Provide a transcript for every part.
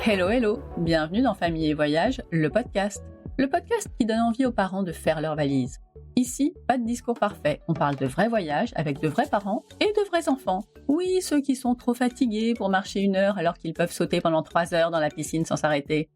Hello, hello, bienvenue dans Famille et Voyage, le podcast. Le podcast qui donne envie aux parents de faire leurs valises. Ici, pas de discours parfait, on parle de vrais voyages avec de vrais parents et de vrais enfants. Oui, ceux qui sont trop fatigués pour marcher 1 heure alors qu'ils peuvent sauter pendant 3 heures dans la piscine sans s'arrêter.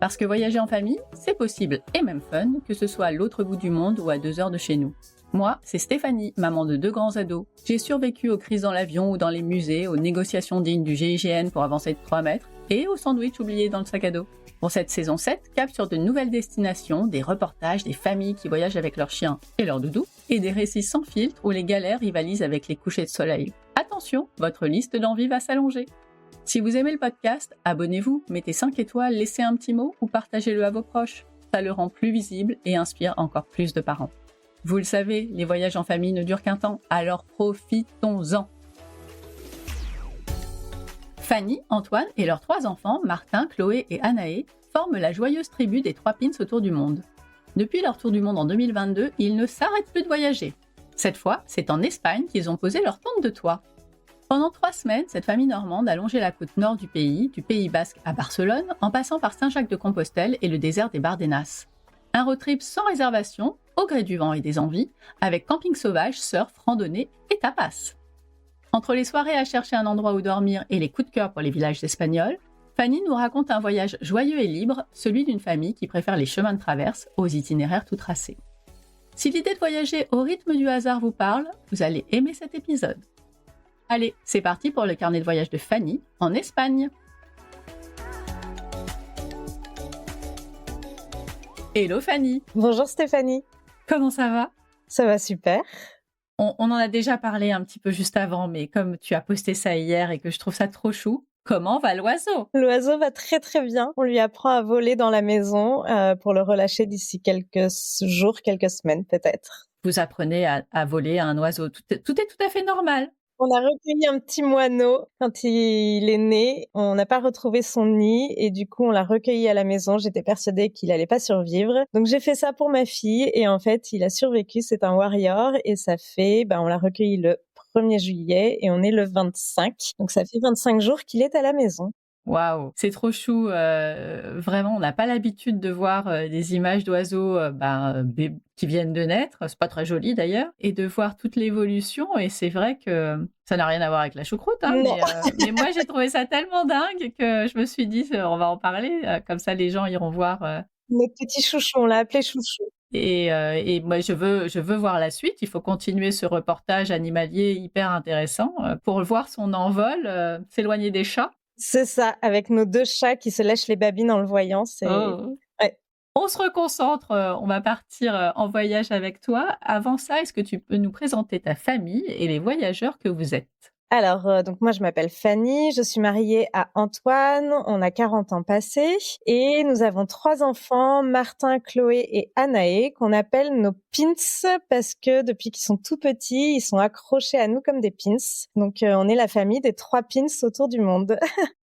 Parce que voyager en famille, c'est possible et même fun, que ce soit à l'autre bout du monde ou à 2 heures de chez nous. Moi, c'est Stéphanie, maman de 2 grands ados. J'ai survécu aux crises dans l'avion ou dans les musées, aux négociations dignes du GIGN pour avancer de 3 mètres et aux sandwichs oubliés dans le sac à dos. Pour cette saison 7, cap sur de nouvelles destinations, des reportages, des familles qui voyagent avec leurs chiens et leurs doudous, et des récits sans filtre où les galères rivalisent avec les couchers de soleil. Attention, votre liste d'envie va s'allonger. Si vous aimez le podcast, abonnez-vous, mettez 5 étoiles, laissez un petit mot ou partagez-le à vos proches. Ça le rend plus visible et inspire encore plus de parents. Vous le savez, les voyages en famille ne durent qu'un temps, alors profitons-en. Fanny, Antoine et leurs 3 enfants, Martin, Chloé et Anaé, forment la joyeuse tribu des 3 pins autour du monde. Depuis leur tour du monde en 2022, ils ne s'arrêtent plus de voyager. Cette fois, c'est en Espagne qu'ils ont posé leur tente de toit. Pendant 3 semaines, cette famille normande a longé la côte nord du Pays Basque à Barcelone, en passant par Saint-Jacques-de-Compostelle et le désert des Bardenas. Un road trip sans réservation, au gré du vent et des envies, avec camping sauvage, surf, randonnée et tapas. Entre les soirées à chercher un endroit où dormir et les coups de cœur pour les villages espagnols, Fanny nous raconte un voyage joyeux et libre, celui d'une famille qui préfère les chemins de traverse aux itinéraires tout tracés. Si l'idée de voyager au rythme du hasard vous parle, vous allez aimer cet épisode. Allez, c'est parti pour le carnet de voyage de Fanny en Espagne. Hello Fanny. Bonjour Stéphanie. Comment ça va ? Ça va super. On en a déjà parlé un petit peu juste avant, mais comme tu as posté ça hier et que je trouve ça trop chou, comment va l'oiseau ? L'oiseau va très très bien. On lui apprend à voler dans la maison pour le relâcher d'ici quelques jours, quelques semaines peut-être. Vous apprenez à voler à un oiseau. Tout est tout à fait normal. On a recueilli un petit moineau quand il est né. On n'a pas retrouvé son nid et du coup on l'a recueilli à la maison. J'étais persuadée qu'il allait pas survivre. Donc j'ai fait ça pour ma fille et en fait il a survécu. C'est un warrior et ça fait, on l'a recueilli le 1er juillet et on est le 25. Donc ça fait 25 jours qu'il est à la maison. Waouh, c'est trop chou. Vraiment, on n'a pas l'habitude de voir des images d'oiseaux qui viennent de naître. C'est pas très joli d'ailleurs. Et de voir toute l'évolution. Et c'est vrai que ça n'a rien à voir avec la choucroute. Hein, mais moi, j'ai trouvé ça tellement dingue que je me suis dit, on va en parler. Comme ça, les gens iront voir. Notre petit chouchou, on l'a appelé chouchou. Et moi, je veux voir la suite. Il faut continuer ce reportage animalier hyper intéressant pour voir son envol, s'éloigner des chats. C'est ça, avec nos 2 chats qui se lèchent les babines en le voyant. Ouais. On se reconcentre, on va partir en voyage avec toi. Avant ça, est-ce que tu peux nous présenter ta famille et les voyageurs que vous êtes ? Alors, donc moi je m'appelle Fanny, je suis mariée à Antoine, on a 40 ans passés et nous avons 3 enfants, Martin, Chloé et Anaé, qu'on appelle nos pins parce que depuis qu'ils sont tout petits, ils sont accrochés à nous comme des pins. Donc on est la famille des 3 pins autour du monde.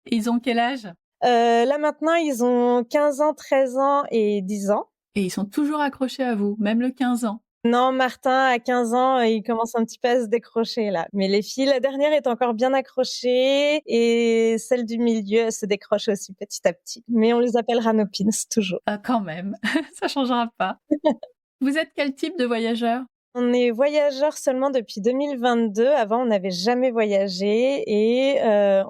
Ils ont quel âge ? Là maintenant, ils ont 15 ans, 13 ans et 10 ans. Et ils sont toujours accrochés à vous, même le 15 ans ? Non, Martin, à 15 ans, il commence un petit peu à se décrocher, là. Mais les filles, la dernière est encore bien accrochée et celle du milieu, elle se décroche aussi petit à petit. Mais on les appellera nos pins, toujours. Ah, quand même, ça changera pas. Vous êtes quel type de voyageur ? On est voyageurs seulement depuis 2022. Avant, on n'avait jamais voyagé et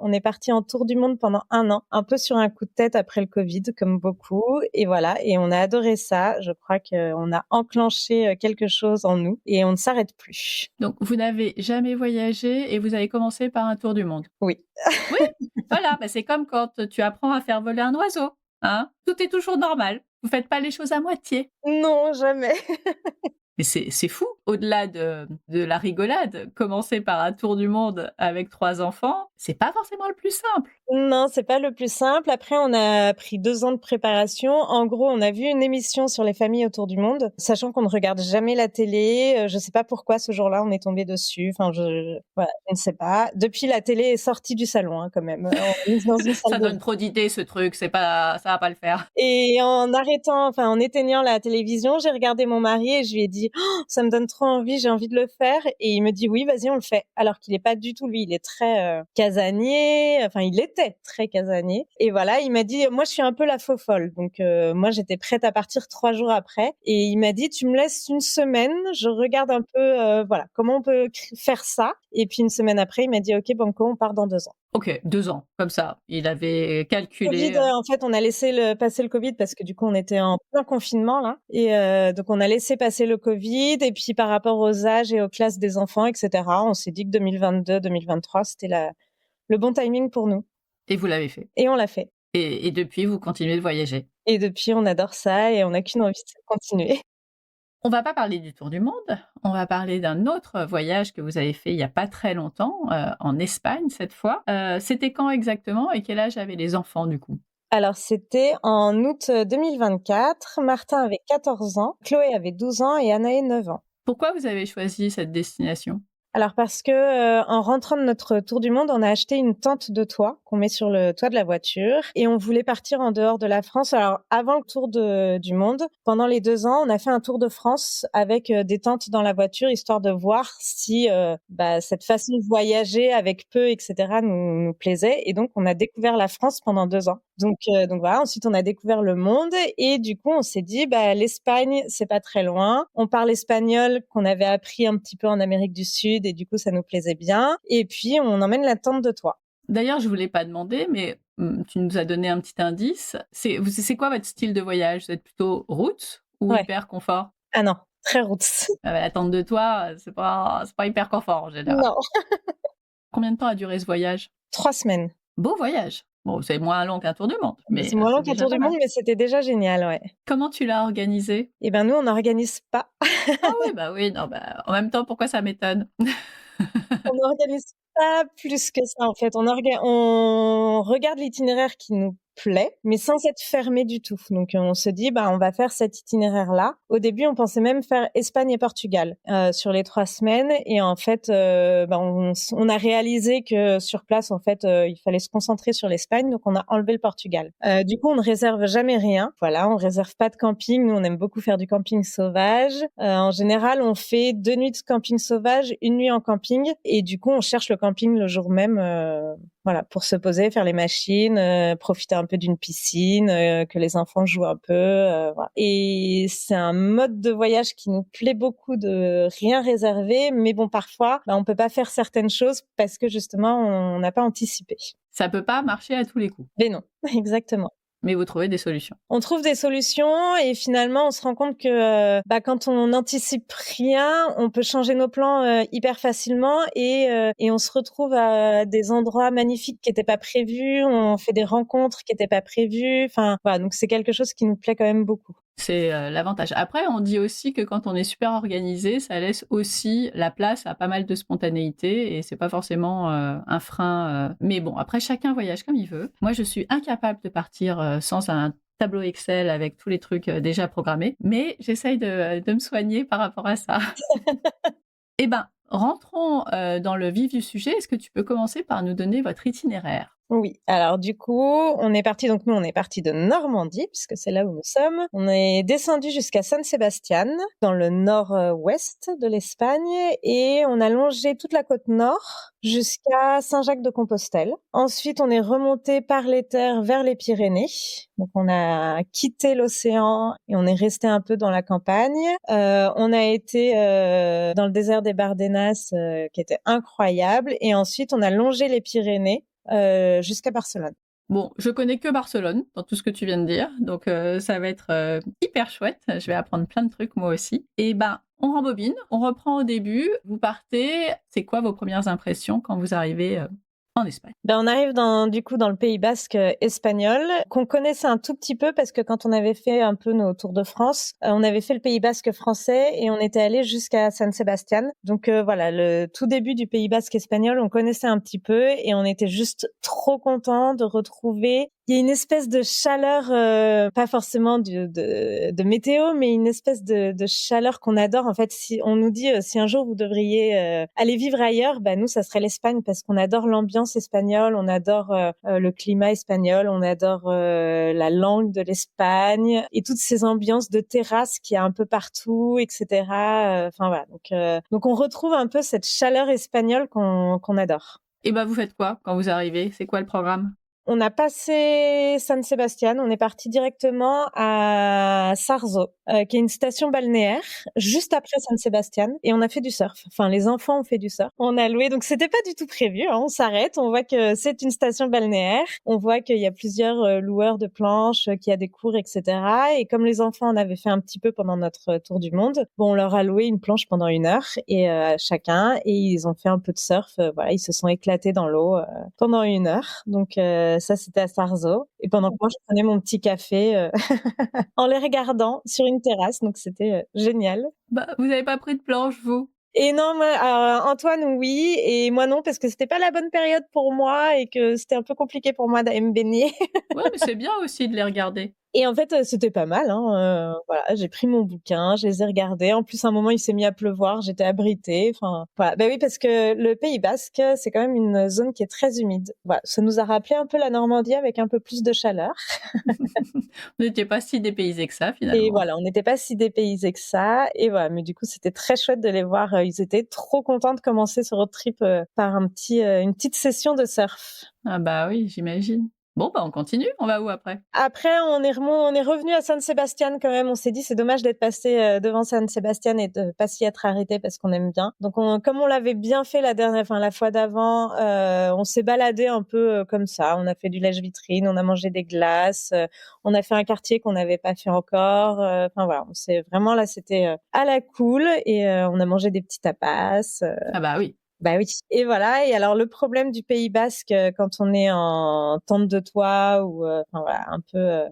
on est parti en tour du monde pendant 1 an, un peu sur un coup de tête après le Covid, comme beaucoup. Et voilà, et on a adoré ça. Je crois qu'on a enclenché quelque chose en nous et on ne s'arrête plus. Donc, vous n'avez jamais voyagé et vous avez commencé par un tour du monde ? Oui. Oui, voilà, c'est comme quand tu apprends à faire voler un oiseau. Hein ? Tout est toujours normal. Vous faites pas les choses à moitié. Non, jamais. Mais c'est fou, au-delà de la rigolade, commencer par un tour du monde avec 3 enfants, c'est pas forcément le plus simple. Non, c'est pas le plus simple. Après, on a pris 2 ans de préparation. En gros, on a vu une émission sur les familles autour du monde, sachant qu'on ne regarde jamais la télé. Je sais pas pourquoi ce jour-là, on est tombé dessus. Enfin, je ne sais pas. Depuis, la télé est sortie du salon, hein, quand même. On est dans une salle Ça donne trop d'idées, ce truc. Ça va pas le faire. Et en éteignant la télévision, j'ai regardé mon mari et je lui ai dit, ça me donne trop envie, j'ai envie de le faire. Et il me dit oui, vas-y, on le fait. Alors qu'il est pas du tout, lui, il est très casanier. Enfin, il était très casanier. Et voilà, il m'a dit, moi, je suis un peu la faux folle. Donc, moi, j'étais prête à partir 3 jours après. Et il m'a dit, tu me laisses une semaine, je regarde un peu, voilà, comment on peut faire ça. Et puis, une semaine après, il m'a dit, OK, banco, on part dans 2 ans. Ok, 2 ans, comme ça. Il avait calculé. Covid, en fait, on a laissé passer le Covid parce que du coup, on était en plein confinement là, et donc on a laissé passer le Covid. Et puis par rapport aux âges et aux classes des enfants, etc., on s'est dit que 2022-2023, c'était le bon timing pour nous. Et vous l'avez fait. Et on l'a fait. Et depuis, vous continuez de voyager. Et depuis, on adore ça et on n'a qu'une envie, c'est de continuer. On va pas parler du tour du monde, on va parler d'un autre voyage que vous avez fait il y a pas très longtemps, en Espagne cette fois. C'était quand exactement et quel âge avaient les enfants du coup? Alors, c'était en août 2024. Martin avait 14 ans, Chloé avait 12 ans et Anaë 9 ans. Pourquoi vous avez choisi cette destination? Alors parce que en rentrant de notre tour du monde, on a acheté une tente de toit qu'on met sur le toit de la voiture et on voulait partir en dehors de la France. Alors avant le tour du monde, pendant les 2 ans, on a fait un tour de France avec des tentes dans la voiture, histoire de voir si cette façon de voyager avec peu, etc., nous plaisait. Et donc on a découvert la France pendant 2 ans. Donc voilà. Ensuite on a découvert le monde et du coup on s'est dit l'Espagne c'est pas très loin. On parle espagnol qu'on avait appris un petit peu en Amérique du Sud et du coup ça nous plaisait bien. Et puis on emmène la tente de toit. D'ailleurs, je voulais pas demander, mais tu nous as donné un petit indice. C'est quoi votre style de voyage? Vous êtes plutôt route ou Ouais. hyper confort? Ah non, très route. La tente de toit, c'est pas hyper confort en général. Non. Combien de temps a duré ce voyage? 3 semaines. Beau voyage. Bon, c'est moins long qu'un tour du monde, mais C'est moins long qu'un déjà tour du pas mal. monde, mais c'était déjà génial, ouais. Comment tu l'as organisé? Et nous, on n'organise pas. Ah oui, non, en même temps, pourquoi ça m'étonne? On n'organise pas plus que ça, en fait. On regarde l'itinéraire qui nous plaît, mais sans être fermé du tout. Donc, on se dit, on va faire cet itinéraire-là. Au début, on pensait même faire Espagne et Portugal sur les 3 semaines. Et en fait, on a réalisé que sur place, en fait, il fallait se concentrer sur l'Espagne. Donc, on a enlevé le Portugal. Du coup, on ne réserve jamais rien. Voilà, on réserve pas de camping. Nous, on aime beaucoup faire du camping sauvage. En général, on fait 2 nuits de camping sauvage, 1 nuit en camping. Et du coup, on cherche le camping le jour même, pour se poser, faire les machines, profiter un peu d'une piscine, que les enfants jouent un peu. Voilà. Et c'est un mode de voyage qui nous plaît beaucoup, de rien réserver. Mais bon, parfois, on peut pas faire certaines choses parce que justement, on n'a pas anticipé. Ça peut pas marcher à tous les coups. Mais non, exactement. Mais vous trouvez des solutions. On trouve des solutions et finalement, on se rend compte que quand on n'anticipe rien, on peut changer nos plans hyper facilement et on se retrouve à des endroits magnifiques qui n'étaient pas prévus. On fait des rencontres qui n'étaient pas prévues. Enfin, voilà, donc c'est quelque chose qui nous plaît quand même beaucoup. C'est l'avantage. Après, on dit aussi que quand on est super organisé, ça laisse aussi la place à pas mal de spontanéité et c'est pas forcément un frein. Mais bon, après, chacun voyage comme il veut. Moi, je suis incapable de partir sans un tableau Excel avec tous les trucs déjà programmés, mais j'essaye de me soigner par rapport à ça. Eh ben, rentrons dans le vif du sujet. Est-ce que tu peux commencer par nous donner votre itinéraire? Oui, alors du coup, on est parti de Normandie, puisque c'est là où nous sommes. On est descendu jusqu'à San Sebastián, dans le nord-ouest de l'Espagne, et on a longé toute la côte nord jusqu'à Saint-Jacques-de-Compostelle. Ensuite, on est remonté par les terres vers les Pyrénées. Donc, on a quitté l'océan et on est resté un peu dans la campagne. On a été dans le désert des Bardenas, qui était incroyable. Et ensuite, on a longé les Pyrénées jusqu'à Barcelone. Bon, je connais que Barcelone dans tout ce que tu viens de dire, donc ça va être hyper chouette. Je vais apprendre plein de trucs moi aussi. Et on rembobine, on reprend au début. Vous partez. C'est quoi vos premières impressions quand vous arrivez en Espagne? On arrive dans le Pays Basque espagnol, qu'on connaissait un tout petit peu parce que quand on avait fait un peu nos tours de France, on avait fait le Pays Basque français et on était allé jusqu'à San Sebastián. Donc voilà, le tout début du Pays Basque espagnol, on connaissait un petit peu et on était juste trop contents de retrouver Il y a une espèce de chaleur, pas forcément de météo, mais une espèce de chaleur qu'on adore. En fait, si on nous dit si un jour vous devriez aller vivre ailleurs, bah nous ça serait l'Espagne parce qu'on adore l'ambiance espagnole, on adore le climat espagnol, on adore la langue de l'Espagne et toutes ces ambiances de terrasse qu'il y a un peu partout, etc. Enfin voilà, donc on retrouve un peu cette chaleur espagnole qu'on adore. Et bah vous faites quoi quand vous arrivez? C'est quoi le programme? On a passé San Sebastián, on est parti directement à Sarzo, qui est une station balnéaire, juste après San Sebastián, et on a fait du surf. Enfin, les enfants ont fait du surf. On a loué, donc c'était pas du tout prévu, hein. On s'arrête, on voit que c'est une station balnéaire, on voit qu'il y a plusieurs loueurs de planches, qu'il y a des cours, etc. Et comme les enfants en avaient fait un petit peu pendant notre tour du monde, bon, on leur a loué une planche pendant 1 heure et chacun, et ils ont fait un peu de surf. Voilà, ils se sont éclatés dans l'eau pendant 1 heure. Donc ça, c'était à Sarzo. Et pendant que moi, je prenais mon petit café en les regardant sur une terrasse. Donc, c'était génial. Bah, vous avez pas pris de planche, vous? Et non, moi, Antoine, oui, et moi non, parce que c'était pas la bonne période pour moi et que c'était un peu compliqué pour moi d'aller me baigner. Ouais, mais c'est bien aussi de les regarder. Et en fait, c'était pas mal, hein. Voilà, j'ai pris mon bouquin, je les ai regardés. En plus, à un moment, il s'est mis à pleuvoir, j'étais abritée. Enfin, voilà. Ben oui, parce que le Pays Basque, c'est quand même une zone qui est très humide. Voilà, ça nous a rappelé un peu la Normandie avec un peu plus de chaleur. Vous n'étiez pas si dépaysés que ça, finalement. Et voilà, on n'était pas si dépaysés que ça. Et voilà, mais du coup, c'était très chouette de les voir. Ils étaient trop contents de commencer ce road trip par une petite session de surf. Ah bah oui, j'imagine. Bon, bah on continue, on va où après? Après, on est revenu à San Sebastián quand même. On s'est dit, c'est dommage d'être passé devant San Sebastián et de pas s'y être arrêté parce qu'on aime bien. Donc, comme on l'avait bien fait la fois d'avant, on s'est baladé un peu comme ça. On a fait du lèche-vitrine, on a mangé des glaces, on a fait un quartier qu'on n'avait pas fait encore. Enfin voilà, on s'est vraiment là, c'était à la cool et on a mangé des petits tapas. Ah bah oui. Bah oui. Et voilà. Et alors, le problème du Pays Basque, quand on est en tente de toit ou, enfin voilà, un peu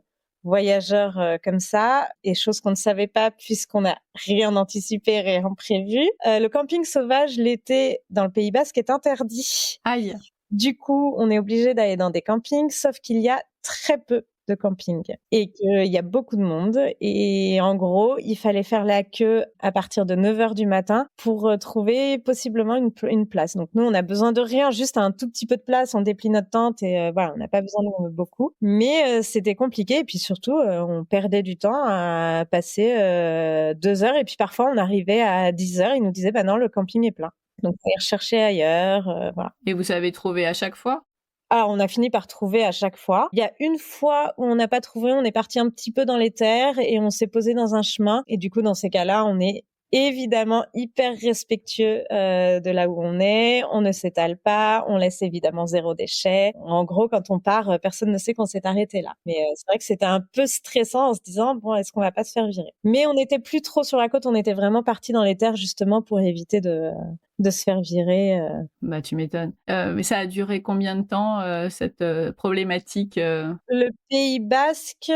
voyageur comme ça, et chose qu'on ne savait pas puisqu'on n'a rien anticipé, rien prévu, le camping sauvage l'été dans le Pays Basque est interdit. Aïe. Du coup, on est obligé d'aller dans des campings, sauf qu'il y a très peu de camping et qu'il y a beaucoup de monde. Et en gros, il fallait faire la queue à partir de 9h du matin pour trouver possiblement une place. Donc nous, on a besoin de rien, juste un tout petit peu de place. On déplie notre tente et voilà, on n'a pas besoin de beaucoup. Mais c'était compliqué et puis surtout, on perdait du temps à passer 2 heures et puis parfois on arrivait à 10h, ils nous disaient bah non, le camping est plein. Donc, on allait rechercher ailleurs, voilà. Et vous savez trouver à chaque fois? Ah, on a fini par trouver à chaque fois. Il y a une fois où on n'a pas trouvé, on est parti un petit peu dans les terres et on s'est posé dans un chemin. Et du coup, dans ces cas-là, on est évidemment hyper respectueux de là où on est. On ne s'étale pas, on laisse évidemment 0 déchet. En gros, quand on part, personne ne sait qu'on s'est arrêté là. Mais c'est vrai que c'était un peu stressant en se disant bon, est-ce qu'on va pas se faire virer? Mais on n'était plus trop sur la côte, on était vraiment parti dans les terres justement pour éviter de se faire virer. Bah tu m'étonnes. Mais ça a duré combien de temps cette problématique Le Pays Basque,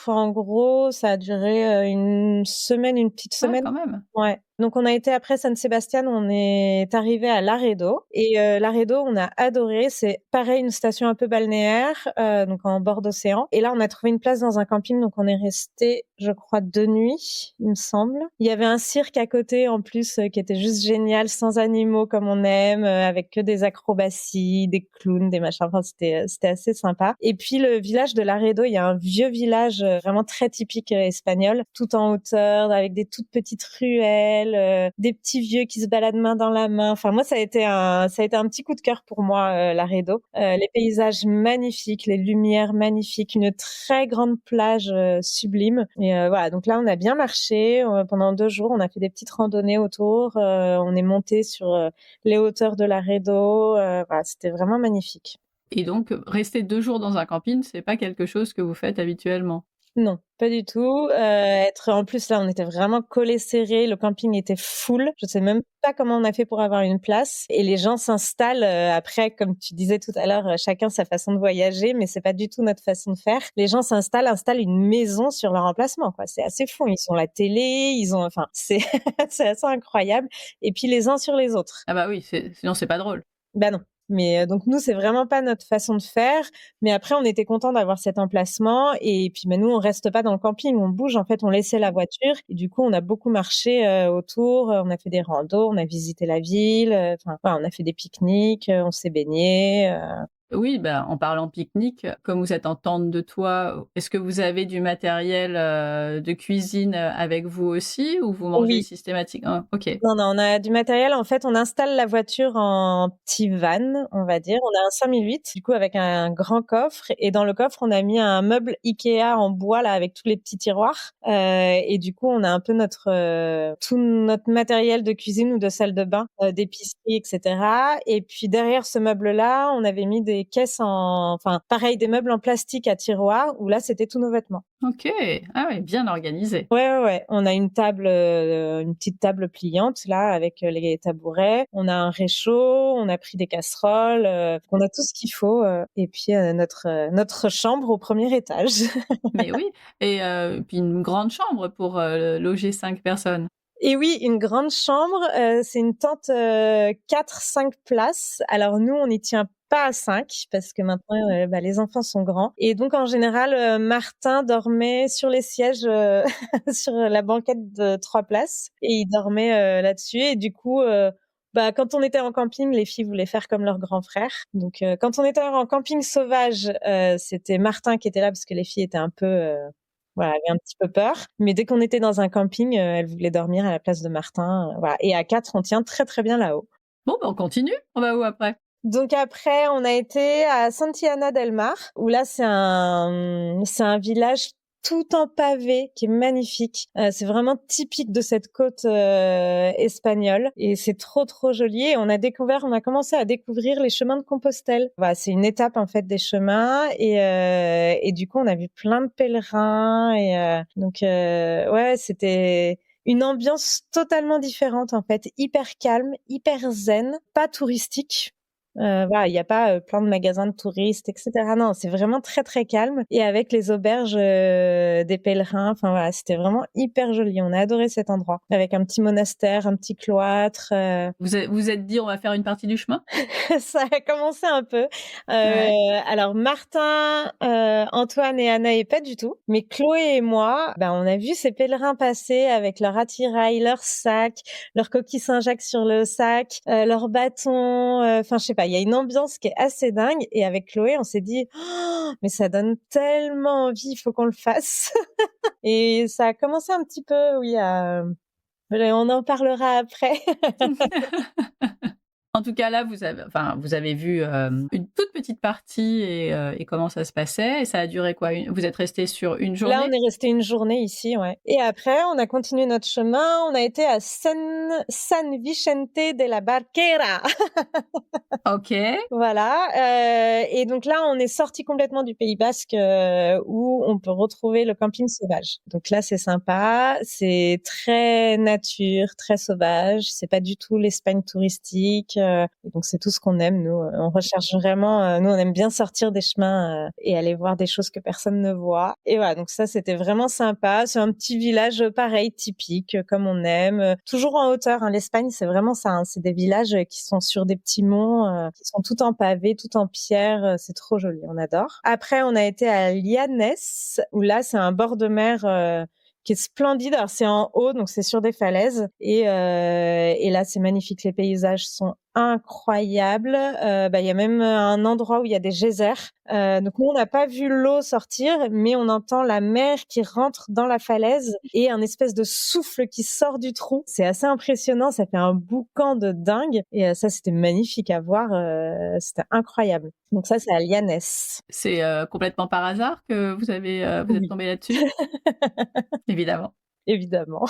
en gros, ça a duré une semaine, une petite Ouais, semaine. quand même. Ouais. Donc on a été après San Sebastián, on est arrivé à Laredo et Laredo, on a adoré. C'est pareil, une station un peu balnéaire, donc en bord d'océan. Et là, on a trouvé une place dans un camping, donc on est resté, je crois, 2 nuits, il me semble. Il y avait un cirque à côté en plus qui était juste génial, sans animaux comme on aime, avec que des acrobaties, des clowns, des machins. Enfin, c'était assez sympa. Et puis le village de Laredo, il y a un vieux village vraiment très typique espagnol, tout en hauteur, avec des toutes petites ruelles. Des petits vieux qui se baladent main dans la main. Enfin, moi, ça a été un petit coup de cœur pour moi, Laredo. Les paysages magnifiques, les lumières magnifiques, une très grande plage sublime. Et voilà, donc là, on a bien marché pendant 2 jours. On a fait des petites randonnées autour. On est monté sur les hauteurs de Laredo. Voilà, c'était vraiment magnifique. Et donc, rester 2 jours dans un camping, c'est pas quelque chose que vous faites habituellement? Non, pas du tout. En plus, là, on était vraiment collés serrés. Le camping était full. Je sais même pas comment on a fait pour avoir une place. Et les gens s'installent après, comme tu disais tout à l'heure, chacun sa façon de voyager, mais c'est pas du tout notre façon de faire. Les gens installent une maison sur leur emplacement, quoi. C'est assez fou. Ils ont la télé, enfin, c'est c'est assez incroyable. Et puis les uns sur les autres. Ah bah oui, sinon c'est pas drôle. Ben non. Mais donc nous, c'est vraiment pas notre façon de faire. Mais après, on était content d'avoir cet emplacement. Et puis, nous, on reste pas dans le camping, on bouge. En fait, on laissait la voiture. Et du coup, on a beaucoup marché autour. On a fait des randos, on a visité la ville. Enfin, on a fait des pique-niques, on s'est baigné. Oui, en parlant pique-nique, comme vous êtes en tente de toit, est-ce que vous avez du matériel de cuisine avec vous aussi ou vous mangez Oui. systématiquement? OK. Non, on a du matériel. En fait, on installe la voiture en petit van, on va dire. On a un 5008, du coup, avec un grand coffre. Et dans le coffre, on a mis un meuble Ikea en bois, là, avec tous les petits tiroirs. Et du coup, on a un peu tout notre matériel de cuisine ou de salle de bain, d'épicerie, etc. Et puis, derrière ce meuble-là, on avait mis des caisses pareil, des meubles en plastique à tiroirs, où là, c'était tous nos vêtements. OK. Ah oui, bien organisé. Ouais. On a une petite table pliante là avec les tabourets. On a un réchaud, on a pris des casseroles, on a tout ce qu'il faut. Et puis notre chambre au premier étage. Mais oui, et puis une grande chambre pour loger 5 personnes. Et oui, une grande chambre. C'est une tente 4-5 places. Alors nous, on n'y tient pas à 5 parce que maintenant les enfants sont grands. Et donc en général, Martin dormait sur les sièges sur la banquette de 3 places et il dormait là-dessus. Et du coup, quand on était en camping, les filles voulaient faire comme leur grand frère. Donc quand on était en camping sauvage, c'était Martin qui était là parce que les filles étaient un peu voilà, elle avait un petit peu peur. Mais dès qu'on était dans un camping, elle voulait dormir à la place de Martin. Voilà. Et à 4, on tient très très bien là-haut. Bon, on continue. On va où après? Donc après, on a été à Santillana del Mar, où là, c'est un village tout en pavé qui est magnifique. C'est vraiment typique de cette côte espagnole et c'est trop trop joli. Et on a commencé à découvrir les chemins de Compostelle. Voilà, c'est une étape en fait des chemins et du coup on a vu plein de pèlerins et donc ouais, c'était une ambiance totalement différente en fait, hyper calme, hyper zen, pas touristique. Voilà, il y a pas plein de magasins de touristes, etc. Non, c'est vraiment très très calme et avec les auberges des pèlerins. Enfin voilà, c'était vraiment hyper joli. On a adoré cet endroit avec un petit monastère, un petit cloître. Vous êtes dit on va faire une partie du chemin? Ça a commencé un peu. Ouais. Alors Martin, Antoine et Anna et pas du tout, mais Chloé et moi, on a vu ces pèlerins passer avec leur attirail, leur sac, leur coquille Saint-Jacques sur le sac, leur bâton. Enfin, je sais pas, il y a une ambiance qui est assez dingue. Et avec Chloé, on s'est dit, oh, mais ça donne tellement envie, il faut qu'on le fasse. Et ça a commencé un petit peu, oui, on en parlera après. En tout cas, là, vous avez vu une toute petite partie et comment ça se passait. Et ça a duré quoi? Vous êtes resté sur une Là, journée? on est resté une journée ici, ouais. Et après, on a continué notre chemin. On a été à San Vicente de la Barquera. OK. Voilà. Et donc là, on est sorti complètement du Pays Basque où on peut retrouver le camping sauvage. Donc là, c'est sympa. C'est très nature, très sauvage. C'est pas du tout l'Espagne touristique. Et donc c'est tout ce qu'on aime. Nous, on recherche vraiment. Nous, on aime bien sortir des chemins et aller voir des choses que personne ne voit. Et voilà. Donc ça, c'était vraiment sympa. C'est un petit village pareil, typique, comme on aime. Toujours en hauteur. Hein. L'Espagne, c'est vraiment ça. Hein. C'est des villages qui sont sur des petits monts, qui sont tout en pavé, tout en pierre. C'est trop joli. On adore. Après, on a été à Llanes, où là, c'est un bord de mer qui est splendide. Alors c'est en haut, donc c'est sur des falaises, et là c'est magnifique. Les paysages sont incroyables. Il y a même un endroit où il y a des geysers. Donc nous on n'a pas vu l'eau sortir, mais on entend la mer qui rentre dans la falaise et un espèce de souffle qui sort du trou. C'est assez impressionnant. Ça fait un boucan de dingue. Et ça c'était magnifique à voir. C'était incroyable. Donc ça c'est à Llanes. C'est complètement par hasard que vous êtes Oui. tombé là-dessus? Évidemment. Évidemment.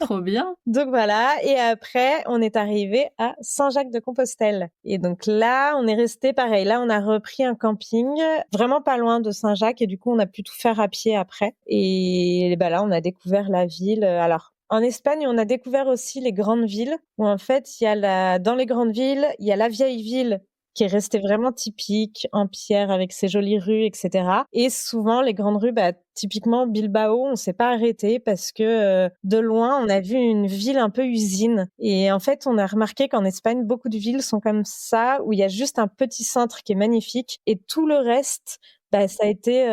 Trop bien. Donc voilà, et après, on est arrivé à Saint-Jacques-de-Compostelle. Et donc là, on est resté pareil. Là, on a repris un camping vraiment pas loin de Saint-Jacques et du coup, on a pu tout faire à pied après. Et là, on a découvert la ville. Alors, en Espagne, on a découvert aussi les grandes villes où en fait, dans les grandes villes, il y a la vieille ville qui est resté vraiment typique, en pierre, avec ses jolies rues, etc. Et souvent, les grandes rues, typiquement Bilbao, on s'est pas arrêté parce que de loin, on a vu une ville un peu usine. Et en fait, on a remarqué qu'en Espagne, beaucoup de villes sont comme ça, où il y a juste un petit centre qui est magnifique et tout le reste, ça a été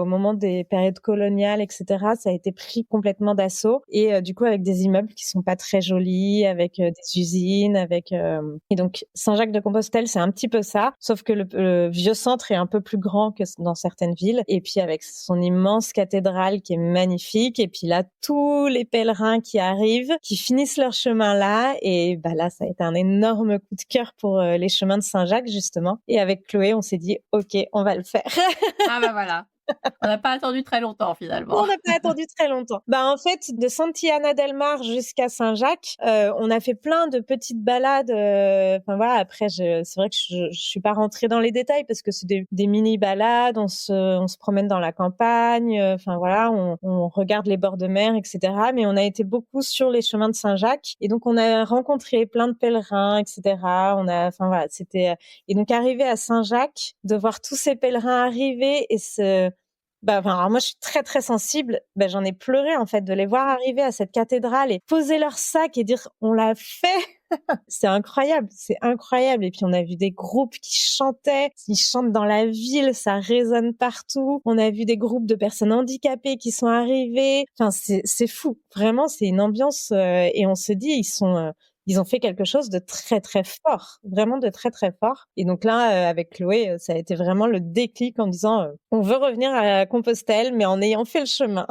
au moment des périodes coloniales, etc. Ça a été pris complètement d'assaut et du coup avec des immeubles qui sont pas très jolis, avec des usines, avec et donc Saint-Jacques-de-Compostelle, c'est un petit peu ça, sauf que le vieux centre est un peu plus grand que dans certaines villes et puis avec son immense cathédrale qui est magnifique et puis là tous les pèlerins qui arrivent, qui finissent leur chemin là et là ça a été un énorme coup de cœur pour les chemins de Saint-Jacques justement et avec Chloé on s'est dit OK, on va le faire. Ah voilà. On n'a pas attendu très longtemps finalement. On n'a pas attendu très longtemps. En fait, de Santillana del Mar jusqu'à Saint-Jacques, on a fait plein de petites balades. Après, c'est vrai que je suis pas rentrée dans les détails parce que c'est des mini balades. On se promène dans la campagne. On regarde les bords de mer, etc. Mais on a été beaucoup sur les chemins de Saint-Jacques et donc on a rencontré plein de pèlerins, etc. C'était et donc arrivé à Saint-Jacques, de voir tous ces pèlerins arriver et alors moi, je suis très, très sensible. J'en ai pleuré, en fait, de les voir arriver à cette cathédrale et poser leur sac et dire, on l'a fait. C'est incroyable, c'est incroyable. Et puis, on a vu des groupes qui chantaient, ils chantent dans la ville, ça résonne partout. On a vu des groupes de personnes handicapées qui sont arrivées. Enfin, c'est fou. Vraiment, c'est une ambiance, et on se dit, ils ont fait quelque chose de très, très fort, vraiment de très, très fort. Et donc là, avec Chloé, ça a été vraiment le déclic en disant, on veut revenir à Compostelle, mais en ayant fait le chemin.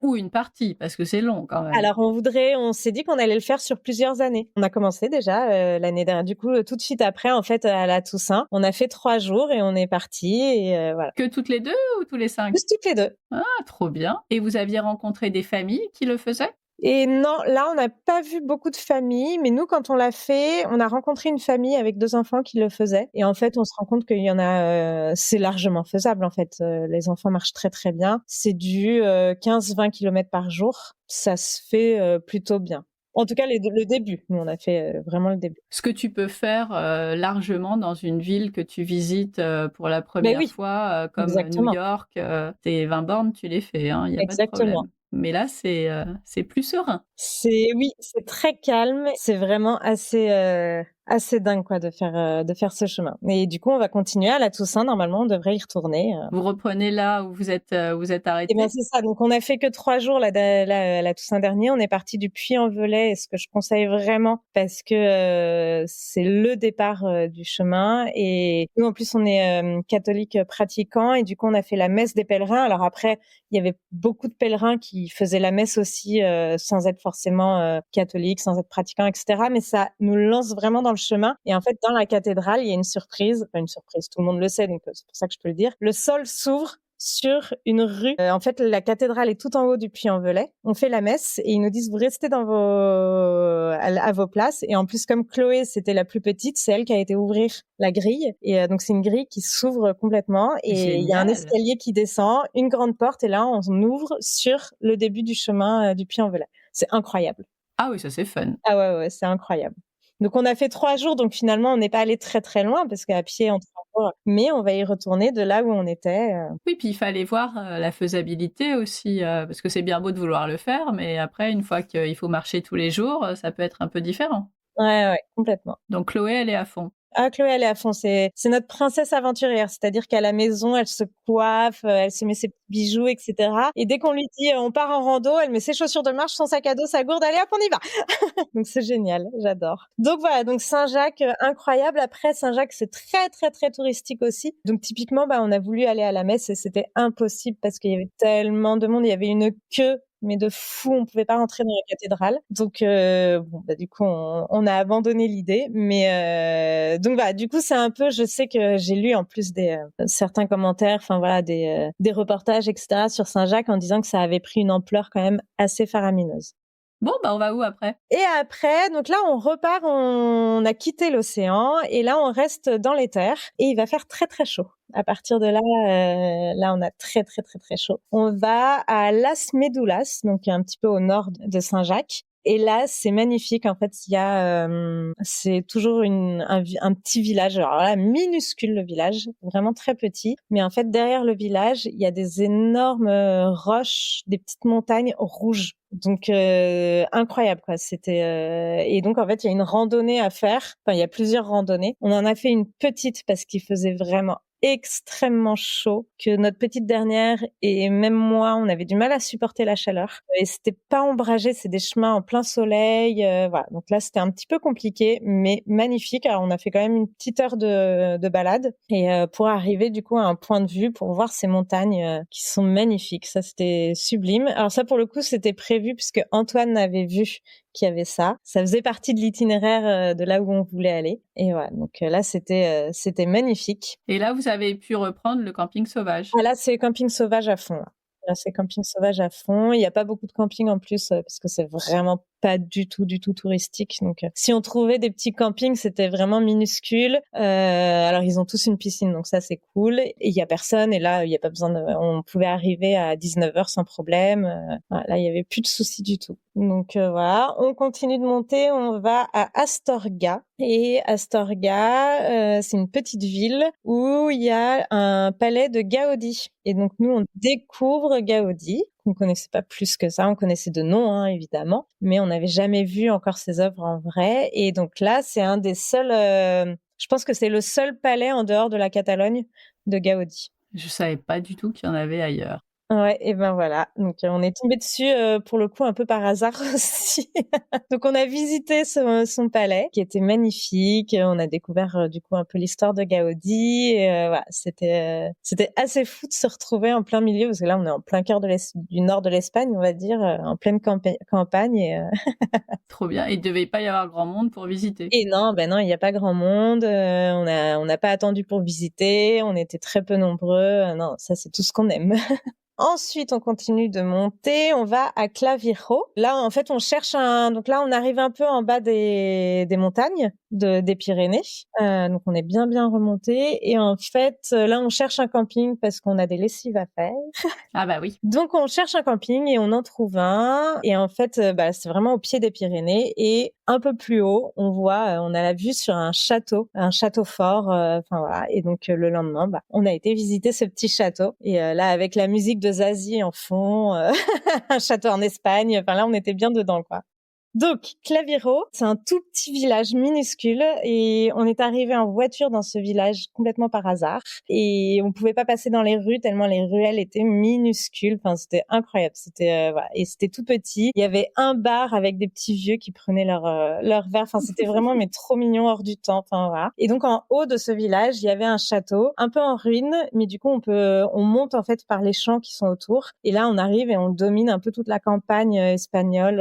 Ou une partie, parce que c'est long quand même. Alors, on s'est dit qu'on allait le faire sur plusieurs années. On a commencé déjà l'année dernière. Du coup, tout de suite après, en fait, à la Toussaint, on a fait 3 jours et on est parti. Et voilà. Que toutes les 2 ou tous les 5? Juste toutes les 2. Ah, trop bien. Et vous aviez rencontré des familles qui le faisaient? Et non, là, on n'a pas vu beaucoup de familles, mais nous, quand on l'a fait, on a rencontré une famille avec 2 enfants qui le faisaient. Et en fait, on se rend compte qu'il y en a, c'est largement faisable, en fait. Les enfants marchent très, très bien. C'est du 15-20 kilomètres par jour. Ça se fait plutôt bien. En tout cas, le début. Nous, on a fait vraiment le début. Ce que tu peux faire largement dans une ville que tu visites pour la première fois, comme exactement. New York, tes 20 bornes, tu les fais, il n'y a pas de problème. Mais là, c'est plus serein. C'est très calme. C'est vraiment assez dingue quoi de faire ce chemin. Et du coup, on va continuer à la Toussaint. Normalement, on devrait y retourner. Vous reprenez là où vous êtes arrêté? Et c'est ça. Donc, on a fait que 3 jours la Toussaint dernier. On est parti du Puy-en-Velay, ce que je conseille vraiment parce que c'est le départ du chemin. Et nous, en plus, on est catholique pratiquant et du coup, on a fait la messe des pèlerins. Alors après, il y avait beaucoup de pèlerins qui faisaient la messe aussi sans être forcément catholiques, sans être pratiquants, etc. Mais ça nous lance vraiment dans le chemin. Et en fait, dans la cathédrale, il y a une surprise. Enfin, une surprise, tout le monde le sait, donc c'est pour ça que je peux le dire. Le sol s'ouvre sur une rue. En fait, la cathédrale est tout en haut du Puy-en-Velay. On fait la messe et ils nous disent, vous restez à vos places. Et en plus, comme Chloé, c'était la plus petite, c'est elle qui a été ouvrir la grille. Et donc, c'est une grille qui s'ouvre complètement. Et il y a un escalier qui descend, une grande porte. Et là, on ouvre sur le début du chemin du Puy-en-Velay. C'est incroyable. Ah oui, ça c'est fun. Ah ouais, c'est incroyable. Donc, on a fait 3 jours. Donc, finalement, on n'est pas allé très, très loin parce qu'à pied, en 3 jours, mais on va y retourner de là où on était. Oui, puis il fallait voir la faisabilité aussi, parce que c'est bien beau de vouloir le faire, mais après, une fois qu'il faut marcher tous les jours, ça peut être un peu différent. Ouais, complètement. Donc, Chloé, elle est à fond. Ah, Chloé, elle est à fond. C'est notre princesse aventurière. C'est-à-dire qu'à la maison, elle se coiffe, elle se met ses petits bijoux, etc. Et dès qu'on lui dit, on part en rando, elle met ses chaussures de marche, son sac à dos, sa gourde, allez hop, on y va. Donc, c'est génial. J'adore. Donc, voilà. Donc, Saint-Jacques, incroyable. Après, Saint-Jacques, c'est très, très, très touristique aussi. Donc, typiquement, on a voulu aller à la messe et c'était impossible parce qu'il y avait tellement de monde. Il y avait une queue mais de fou, on pouvait pas rentrer dans la cathédrale. Donc du coup on a abandonné l'idée, mais donc du coup c'est un peu, je sais que j'ai lu en plus des certains commentaires, des reportages etc. sur Saint-Jacques en disant que ça avait pris une ampleur quand même assez faramineuse. Bon, on va où après? Et après, donc là, on repart, on a quitté l'océan et là, on reste dans les terres et il va faire très, très chaud. À partir de là, on a très, très, très, très chaud. On va à Las Médulas, donc un petit peu au nord de Saint-Jacques. Et là, c'est magnifique. En fait, c'est toujours un petit village. Alors là, minuscule le village, vraiment très petit. Mais en fait, derrière le village, il y a des énormes roches, des petites montagnes rouges. Donc incroyable quoi. Et donc en fait, il y a une randonnée à faire. Enfin, il y a plusieurs randonnées. On en a fait une petite parce qu'il faisait vraiment extrêmement chaud, que notre petite dernière et même moi, on avait du mal à supporter la chaleur. Et c'était pas ombragé, c'est des chemins en plein soleil. Voilà. Donc là, c'était un petit peu compliqué, mais magnifique. Alors, on a fait quand même une petite heure de balade et pour arriver du coup à un point de vue pour voir ces montagnes qui sont magnifiques. Ça, c'était sublime. Alors ça, pour le coup, c'était prévu puisque Antoine avait vu qu'il y avait ça. Ça faisait partie de l'itinéraire de là où on voulait aller. Et voilà. Donc là, c'était magnifique. Et là, vous avez pu reprendre le camping sauvage. Ah là, c'est camping sauvage à fond. Là, c'est camping sauvage à fond. Il n'y a pas beaucoup de camping en plus parce que c'est vraiment pas du tout touristique. Donc, si on trouvait des petits campings, c'était vraiment minuscule. Alors, ils ont tous une piscine, donc ça, c'est cool. Et il y a personne. Et là, il y a pas besoin on pouvait arriver à 19h sans problème. Voilà, là, il y avait plus de soucis du tout. Donc, voilà. On continue de monter. On va à Astorga. Et Astorga, c'est une petite ville où il y a un palais de Gaudi. Et donc, nous, on découvre Gaudi. On connaissait pas plus que ça, on connaissait de nom, hein, évidemment, mais on n'avait jamais vu encore ses œuvres en vrai. Et donc là, c'est un des seuls, je pense que c'est le seul palais en dehors de la Catalogne de Gaudi. Je savais pas du tout qu'il y en avait ailleurs. Ouais, et ben voilà. Donc on est tombé dessus pour le coup un peu par hasard aussi. Donc on a visité son palais qui était magnifique. On a découvert du coup un peu l'histoire de Gaudi. Et, voilà, c'était assez fou de se retrouver en plein milieu parce que là on est en plein cœur du nord de l'Espagne, on va dire, en pleine campagne. Et, Trop bien. Il devait pas y avoir grand monde pour visiter. Et non, ben non, il n'y a pas grand monde. On n'a pas attendu pour visiter. On était très peu nombreux. Non, ça c'est tout ce qu'on aime. Ensuite, on continue de monter, on va à Clavijo. Là, en fait, donc là, on arrive un peu en bas des montagnes des Pyrénées. Donc, on est bien remonté. Et en fait, là, on cherche un camping parce qu'on a des lessives à faire. Ah bah oui. Donc, on cherche un camping et on en trouve un. Et en fait, c'est vraiment au pied des Pyrénées. Et un peu plus haut, on a la vue sur un château fort. Enfin voilà. Et donc, le lendemain, on a été visiter ce petit château. Et là, avec la musique de Zazie en fond, un château en Espagne. Enfin là, on était bien dedans, quoi. Donc, Clavijo, c'est un tout petit village minuscule et on est arrivé en voiture dans ce village complètement par hasard et on pouvait pas passer dans les rues tellement les ruelles étaient minuscules. Enfin, c'était incroyable. Voilà. Et c'était tout petit. Il y avait un bar avec des petits vieux qui prenaient leur verre. Enfin, c'était vraiment mais trop mignon hors du temps. Enfin, voilà. Et donc, en haut de ce village, il y avait un château un peu en ruine, mais du coup, on monte en fait par les champs qui sont autour. Et là, on arrive et on domine un peu toute la campagne espagnole.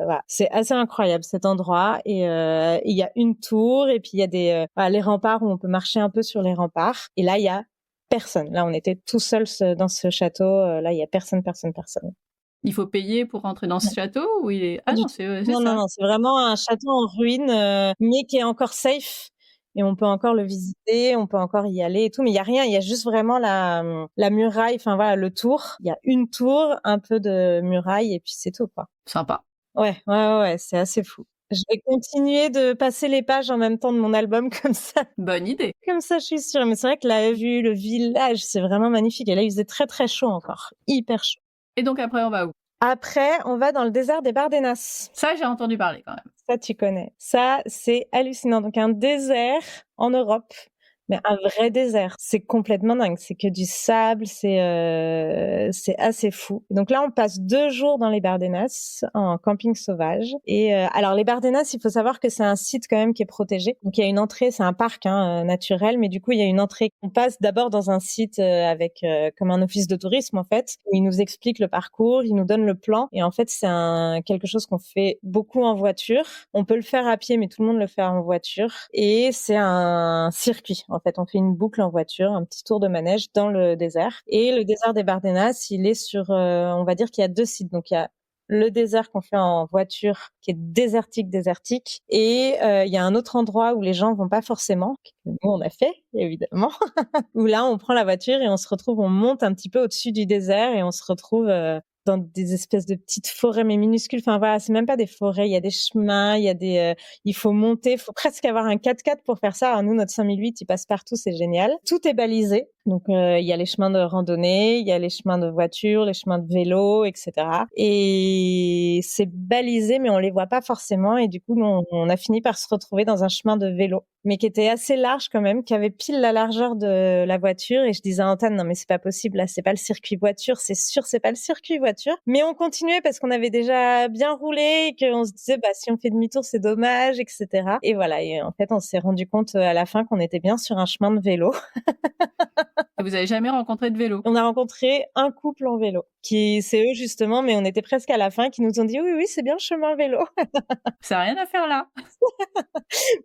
Voilà. C'est assez incroyable cet endroit et il y a une tour et puis il y a les remparts où on peut marcher un peu sur les remparts et là il y a personne. Là on était tout seul dans ce château. Là il y a personne. Il faut payer pour rentrer dans ce château ou il est... Ah non, c'est ça. Non, c'est vraiment un château en ruine mais qui est encore safe. Et on peut encore le visiter, on peut encore y aller et tout, mais il y a rien, il y a juste vraiment la muraille, enfin voilà, le tour. Il y a une tour, un peu de muraille et puis c'est tout, quoi. Sympa. Ouais, c'est assez fou. Je vais continuer de passer les pages en même temps de mon album comme ça. Bonne idée. Comme ça, je suis sûre. Mais c'est vrai que la vue, le village, c'est vraiment magnifique. Et là, il faisait très, très chaud encore. Hyper chaud. Et donc après, on va où? Après, on va dans le désert des Bardenas. Ça, j'ai entendu parler quand même. Ça, tu connais. Ça, c'est hallucinant. Donc, un désert en Europe. Mais un vrai désert, c'est complètement dingue. C'est que du sable, c'est assez fou. Donc là, on passe 2 jours dans les Bardenas en camping sauvage. Et alors les Bardenas, il faut savoir que c'est un site quand même qui est protégé. Donc il y a une entrée, c'est un parc naturel, mais du coup il y a une entrée. On passe d'abord dans un site avec comme un office de tourisme en fait, où il nous explique le parcours, il nous donne le plan. Et en fait c'est quelque chose qu'on fait beaucoup en voiture. On peut le faire à pied, mais tout le monde le fait en voiture. Et c'est un circuit. En fait, on fait une boucle en voiture, un petit tour de manège dans le désert. Et le désert des Bardenas, il est sur, on va dire qu'il y a 2 sites. Donc, il y a le désert qu'on fait en voiture, qui est désertique. Et il y a un autre endroit où les gens vont pas forcément, que nous, on a fait, évidemment, où là, on prend la voiture et on monte un petit peu au-dessus du désert et on se retrouve dans des espèces de petites forêts, mais minuscules. Enfin voilà, c'est même pas des forêts, il y a des chemins, il y a il faut monter, il faut presque avoir un 4x4 pour faire ça. Alors nous, notre 5008, il passe partout, c'est génial. Tout est balisé. Donc il y a les chemins de randonnée, il y a les chemins de voiture, les chemins de vélo, etc. Et c'est balisé, mais on les voit pas forcément. Et du coup, on a fini par se retrouver dans un chemin de vélo, mais qui était assez large quand même, qui avait pile la largeur de la voiture. Et je disais à Antoine, non mais c'est pas possible, là c'est pas le circuit voiture, c'est sûr c'est pas le circuit voiture. Mais on continuait parce qu'on avait déjà bien roulé et qu'on se disait, bah si on fait demi-tour c'est dommage, etc. Et voilà, et en fait on s'est rendu compte à la fin qu'on était bien sur un chemin de vélo. Et vous avez jamais rencontré de vélo? On a rencontré un couple en vélo, c'est eux justement, mais on était presque à la fin, qui nous ont dit oui, c'est bien le chemin vélo. Ça n'a rien à faire là.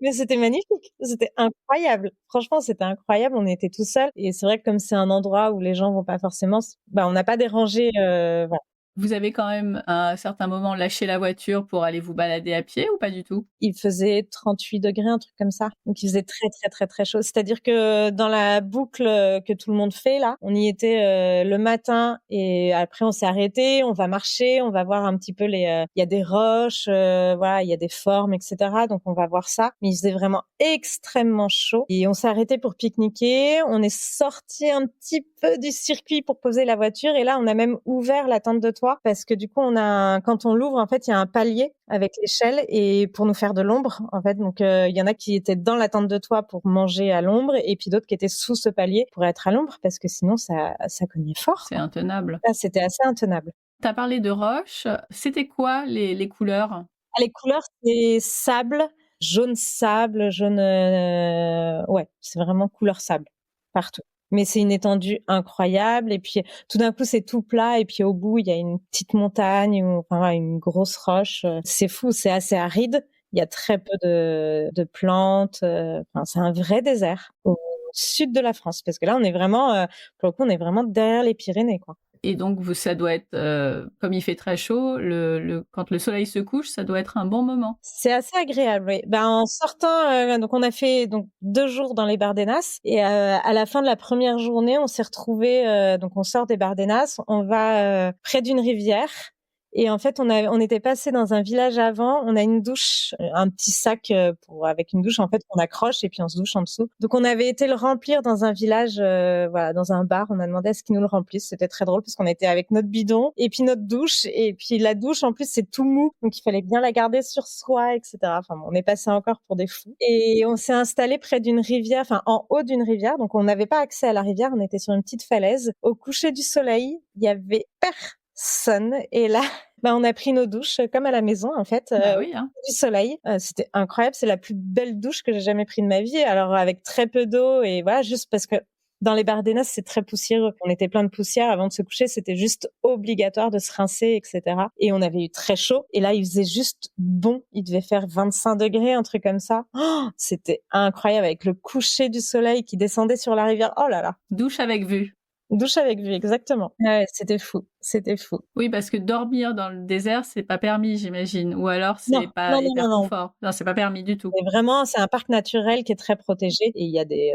Mais c'était magnifique, c'était incroyable. Franchement, c'était incroyable. On était tout seuls et c'est vrai que comme c'est un endroit où les gens vont pas forcément, on n'a pas dérangé. Voilà. Vous avez quand même à un certain moment lâché la voiture pour aller vous balader à pied ou pas du tout? Il faisait 38 degrés, un truc comme ça. Donc il faisait très très très très chaud. C'est-à-dire que dans la boucle que tout le monde fait là, on y était le matin et après on s'est arrêté, on va marcher, on va voir un petit peu il y a des roches, voilà, il y a des formes, etc. Donc on va voir ça. Mais il faisait vraiment extrêmement chaud et on s'est arrêté pour pique-niquer. On est sorti un petit peu du circuit pour poser la voiture et là on a même ouvert la tente de toit parce que du coup quand on l'ouvre en fait il y a un palier avec l'échelle et pour nous faire de l'ombre en fait. Donc il y en a qui étaient dans la tente de toit pour manger à l'ombre et puis d'autres qui étaient sous ce palier pour être à l'ombre parce que sinon ça cognait fort. C'est intenable. Ah, c'était assez intenable. T'as parlé de roches. C'était quoi les couleurs? Les couleurs, c'est sable, jaune, ouais, c'est vraiment couleur sable partout. Mais c'est une étendue incroyable et puis tout d'un coup c'est tout plat et puis au bout il y a une petite montagne ou enfin une grosse roche. C'est fou, c'est assez aride. Il y a très peu de plantes. Enfin, c'est un vrai désert au sud de la France parce que là on est vraiment, pour le coup, on est vraiment derrière les Pyrénées, quoi. Et donc ça doit être, comme il fait très chaud, quand le soleil se couche, ça doit être un bon moment. C'est assez agréable, oui. En sortant, donc on a fait 2 jours dans les Bardenas et à la fin de la première journée, on s'est retrouvés, donc on sort des Bardenas, on va près d'une rivière et en fait, on était passé dans un village avant, on a une douche, un petit sac avec une douche en fait qu'on accroche et puis on se douche en dessous. Donc on avait été le remplir dans un village, voilà, dans un bar. On a demandé à ce qu'ils nous le remplissent. C'était très drôle parce qu'on était avec notre bidon et puis notre douche et puis la douche en plus c'est tout mou, donc il fallait bien la garder sur soi, etc. Enfin bon, on est passé encore pour des fous et on s'est installé près d'une rivière, enfin en haut d'une rivière. Donc on n'avait pas accès à la rivière, on était sur une petite falaise. Au coucher du soleil, il y avait personne et là on a pris nos douches comme à la maison en fait, Oui, hein. du soleil. C'était incroyable, c'est la plus belle douche que j'ai jamais pris de ma vie. Alors avec très peu d'eau et voilà, juste parce que dans les Bardenas, c'est très poussiéreux. On était plein de poussière avant de se coucher, c'était juste obligatoire de se rincer, etc. Et on avait eu très chaud. Et là, il faisait juste bon. Il devait faire 25 degrés, un truc comme ça. Oh, c'était incroyable avec le coucher du soleil qui descendait sur la rivière. Oh là là. Douche avec vue. Douche avec vue, exactement. Ouais, c'était fou. C'était fou. Oui, parce que dormir dans le désert, c'est pas permis, j'imagine. Ou alors c'est Non, pas non, non, hyper non, non. confort. Non, c'est pas permis du tout. Mais vraiment, c'est un parc naturel qui est très protégé et il y a des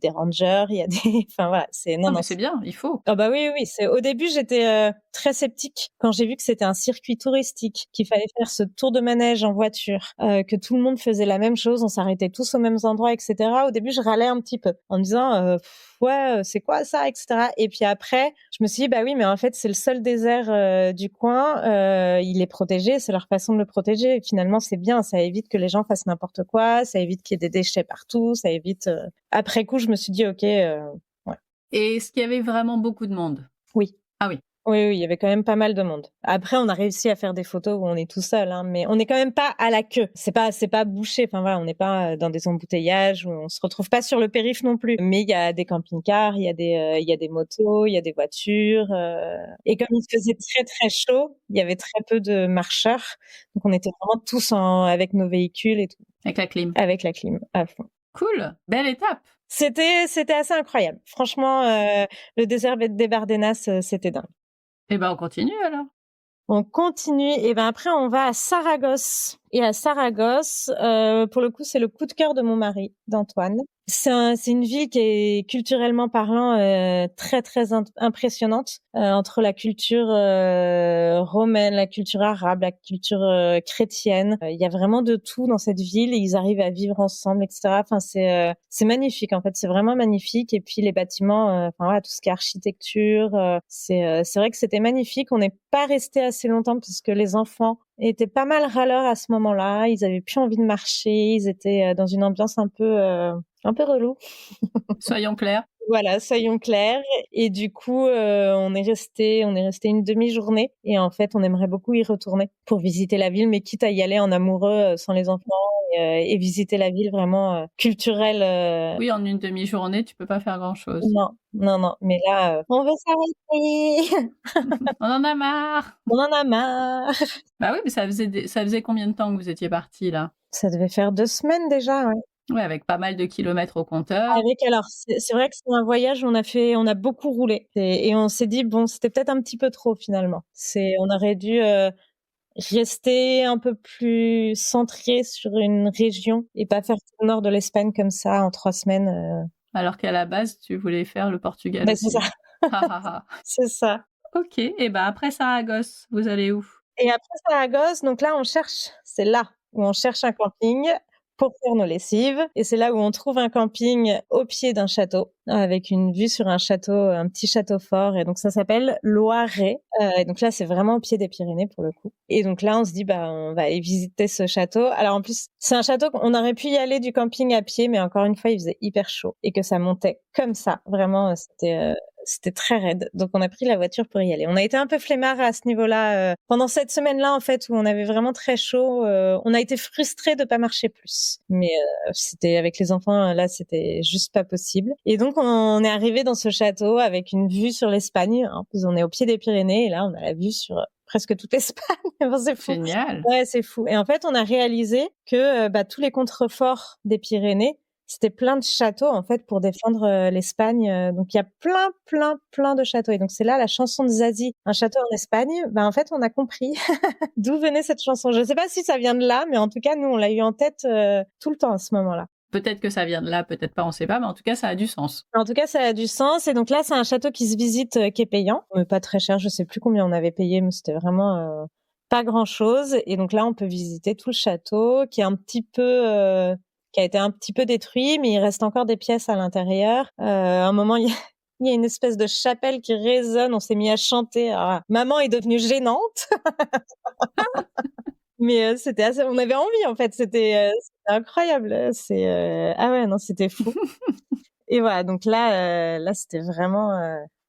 rangers, il y a des, enfin voilà, Non, mais c'est bien, il faut. Ah bah oui, oui, au début, j'étais très sceptique quand j'ai vu que c'était un circuit touristique, qu'il fallait faire ce tour de manège en voiture, que tout le monde faisait la même chose, on s'arrêtait tous aux mêmes endroits, etc. Au début, je râlais un petit peu en me disant ouais, c'est quoi ça, etc. Et puis après, je me suis dit bah oui, mais en fait, c'est le seul désert du coin, il est protégé, c'est leur façon de le protéger. Et finalement, c'est bien, ça évite que les gens fassent n'importe quoi, ça évite qu'il y ait des déchets partout, ça évite. Après coup, je me suis dit ok. Ouais. Et est-ce qu'il y avait vraiment beaucoup de monde? Oui. Ah oui. Oui, il y avait quand même pas mal de monde. Après, on a réussi à faire des photos où on est tout seul, hein, mais on n'est quand même pas à la queue. C'est pas bouché. Enfin voilà, on n'est pas dans des embouteillages où on se retrouve pas sur le périph' non plus. Mais il y a des camping-cars, il y a des motos, il y a des voitures. Et comme il faisait très très chaud, il y avait très peu de marcheurs. Donc on était vraiment tous avec nos véhicules et tout. Avec la clim. Avec la clim, à fond. Cool, belle étape. C'était assez incroyable. Franchement, le désert des Bardenas, c'était dingue. Eh ben, on continue alors. On continue et après on va à Saragosse. Et à Saragosse, pour le coup, c'est le coup de cœur de mon mari, d'Antoine. C'est une ville qui est culturellement parlant très très impressionnante entre la culture romaine, la culture arabe, la culture chrétienne. Il y a vraiment de tout dans cette ville et ils arrivent à vivre ensemble, etc. Enfin c'est magnifique en fait, c'est vraiment magnifique. Et puis les bâtiments, enfin voilà, tout ce qui est architecture, c'est vrai que c'était magnifique. On n'est pas resté assez longtemps parce que les enfants étaient pas mal râleurs à ce moment-là. Ils avaient plus envie de marcher. Ils étaient dans une ambiance un peu relou. Soyons clairs. Voilà, soyons clairs. Et du coup, on est resté une demi-journée. Et en fait, on aimerait beaucoup y retourner pour visiter la ville, mais quitte à y aller en amoureux, sans les enfants, et visiter la ville vraiment culturelle. Oui, en une demi-journée, tu peux pas faire grand-chose. Non, non, non. Mais là, on veut s'arrêter. On en a marre. On en a marre. Bah oui, mais ça faisait combien de temps que vous étiez partis là? Ça devait faire 2 semaines déjà, ouais. Ouais, avec pas mal de kilomètres au compteur. Alors c'est vrai que c'est un voyage où on a beaucoup roulé et on s'est dit bon, c'était peut-être un petit peu trop finalement. On aurait dû rester un peu plus centré sur une région et pas faire tout le nord de l'Espagne comme ça en 3 semaines. Alors qu'à la base, tu voulais faire le Portugal C'est aussi. ça. C'est ça. Ok, et bah après Saragosse, vous allez où? Et après Saragosse, donc là c'est là où on cherche un camping pour faire nos lessives et c'est là où on trouve un camping au pied d'un château avec une vue sur un château, un petit château fort et donc ça s'appelle Loiret. Et donc là, c'est vraiment au pied des Pyrénées pour le coup. Et donc là, on se dit bah on va aller visiter ce château. Alors en plus, c'est un château qu'on aurait pu y aller du camping à pied, mais encore une fois, il faisait hyper chaud et que ça montait comme ça. Vraiment, c'était très raide. Donc, on a pris la voiture pour y aller. On a été un peu flemmard à ce niveau-là. Pendant cette semaine-là, en fait, où on avait vraiment très chaud, on a été frustrés de pas marcher plus. Mais c'était avec les enfants, là, c'était juste pas possible. Et donc, on est arrivé dans ce château avec une vue sur l'Espagne. Hein, parce qu'on est au pied des Pyrénées et là, on a la vue sur presque toute l'Espagne. Bon, c'est fou. Génial. Ouais, c'est fou. Et en fait, on a réalisé que tous les contreforts des Pyrénées, c'était plein de châteaux en fait pour défendre l'Espagne. Donc il y a plein de châteaux. Et donc c'est là la chanson de Zazie, un château en Espagne. En fait on a compris d'où venait cette chanson. Je ne sais pas si ça vient de là, mais en tout cas nous on l'a eu en tête tout le temps à ce moment-là. Peut-être que ça vient de là, peut-être pas, on sait pas, mais en tout cas ça a du sens. En tout cas ça a du sens. Et donc là c'est un château qui se visite, qui est payant, mais pas très cher. Je sais plus combien on avait payé, mais c'était vraiment pas grand-chose. Et donc là on peut visiter tout le château, qui a été un petit peu détruit, mais il reste encore des pièces à l'intérieur. À un moment, il y a une espèce de chapelle qui résonne. On s'est mis à chanter. Alors, maman est devenue gênante. Mais on avait envie en fait. C'était incroyable. Ah ouais, non, c'était fou. Et voilà, donc là, c'était vraiment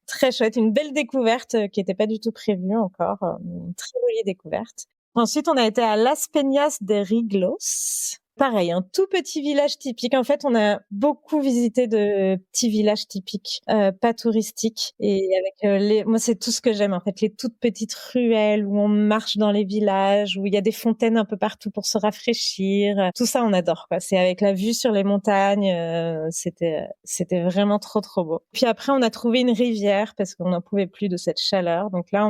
très chouette. Une belle découverte qui n'était pas du tout prévue encore. Une très jolie découverte. Ensuite, on a été à Las Peñas de Riglos. Pareil, un tout petit village typique. En fait, on a beaucoup visité de petits villages typiques, pas touristiques. Et avec moi, c'est tout ce que j'aime. En fait, les toutes petites ruelles où on marche dans les villages, où il y a des fontaines un peu partout pour se rafraîchir. Tout ça, on adore, quoi. C'est avec la vue sur les montagnes. C'était vraiment trop beau. Puis après, on a trouvé une rivière parce qu'on n'en pouvait plus de cette chaleur. Donc là,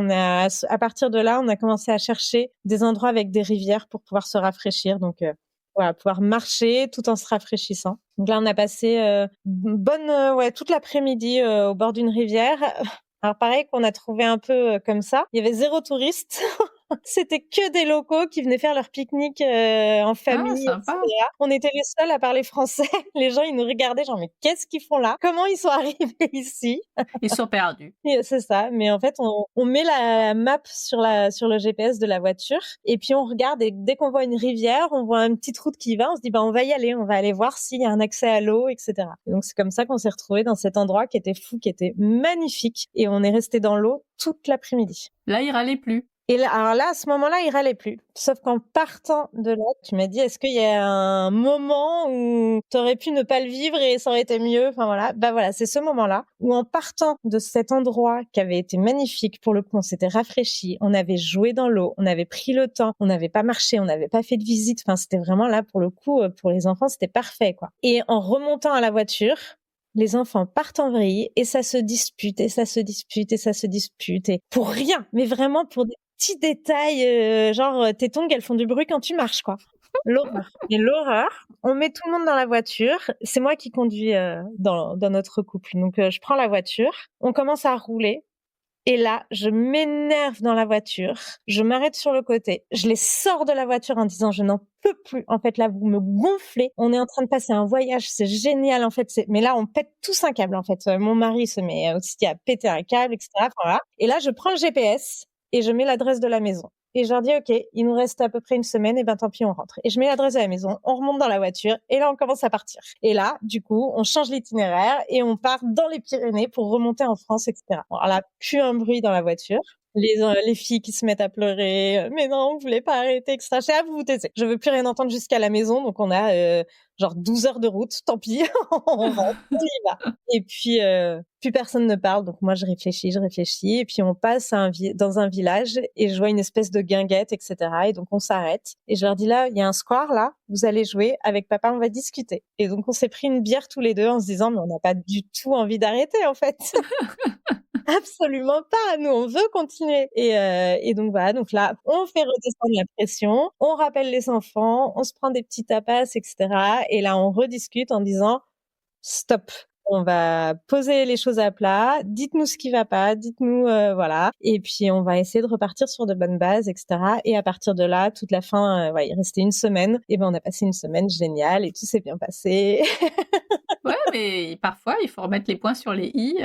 à partir de là, on a commencé à chercher des endroits avec des rivières pour pouvoir se rafraîchir. Donc voilà, pouvoir marcher tout en se rafraîchissant. Donc là, on a passé toute l'après-midi au bord d'une rivière. Alors pareil qu'on a trouvé un peu comme ça. Il y avait 0 touriste. C'était que des locaux qui venaient faire leur pique-nique en famille, sympa. etc. On était les seuls à parler français. Les gens, ils nous regardaient genre, mais qu'est-ce qu'ils font là? Comment ils sont arrivés ici? Ils sont perdus. C'est ça. Mais en fait, on met la map sur le GPS de la voiture et puis on regarde et dès qu'on voit une rivière, on voit une petite route qui y va, on se dit, on va y aller, on va aller voir s'il y a un accès à l'eau, etc. Et donc, c'est comme ça qu'on s'est retrouvés dans cet endroit qui était fou, qui était magnifique et on est resté dans l'eau toute l'après-midi. Là, il râlait plus. Et là, alors là, à ce moment-là, il râlait plus. Sauf qu'en partant de là, tu m'as dit, est-ce qu'il y a un moment où t'aurais pu ne pas le vivre et ça aurait été mieux? Enfin voilà. Voilà, c'est ce moment-là où en partant de cet endroit qui avait été magnifique, pour le coup, on s'était rafraîchi, on avait joué dans l'eau, on avait pris le temps, on n'avait pas marché, on n'avait pas fait de visite. Enfin, c'était vraiment là, pour le coup, pour les enfants, c'était parfait, quoi. Et en remontant à la voiture, les enfants partent en vrille et ça se dispute et ça se dispute et ça se dispute et pour rien, mais vraiment pour des petits détails, genre tes tongs elles font du bruit quand tu marches, quoi. L'horreur. Et l'horreur, on met tout le monde dans la voiture. C'est moi qui conduis dans notre couple. Donc, je prends la voiture. On commence à rouler. Et là, je m'énerve dans la voiture. Je m'arrête sur le côté. Je les sors de la voiture en disant, je n'en peux plus. En fait, là, vous me gonflez. On est en train de passer un voyage. C'est génial. En fait, mais là, on pète tous un câble. En fait, mon mari se met aussi à péter un câble, etc. Voilà. Et là, je prends le GPS et je mets l'adresse de la maison. Et je leur dis, OK, il nous reste à peu près une semaine, et ben tant pis, on rentre. Et je mets l'adresse de la maison, on remonte dans la voiture, et là, on commence à partir. Et là, du coup, on change l'itinéraire, et on part dans les Pyrénées pour remonter en France, etc. Bon, alors là, plus un bruit dans la voiture. Les filles qui se mettent à pleurer, mais non, vous voulez pas arrêter, etc. Je dis, ah, vous vous taisez. Je veux plus rien entendre jusqu'à la maison, donc on a genre 12 heures de route, tant pis, on rentre, on y va. Et puis, plus personne ne parle, donc moi je réfléchis, et puis on passe dans un village, et je vois une espèce de guinguette, etc. Et donc on s'arrête, et je leur dis, là, il y a un square, là, vous allez jouer, avec papa, on va discuter. Et donc on s'est pris une bière tous les deux en se disant, mais on n'a pas du tout envie d'arrêter, en fait. Absolument pas, nous on veut continuer. Et donc voilà, donc là on fait redescendre la pression, on rappelle les enfants, on se prend des petits tapas, etc. Et là on rediscute en disant stop, on va poser les choses à plat, dites-nous ce qui va pas, dites-nous voilà, et puis on va essayer de repartir sur de bonnes bases, etc. Et à partir de là, toute la fin, ouais, il restait une semaine, et ben on a passé une semaine géniale et tout s'est bien passé. Ouais, mais parfois, il faut remettre les points sur les i,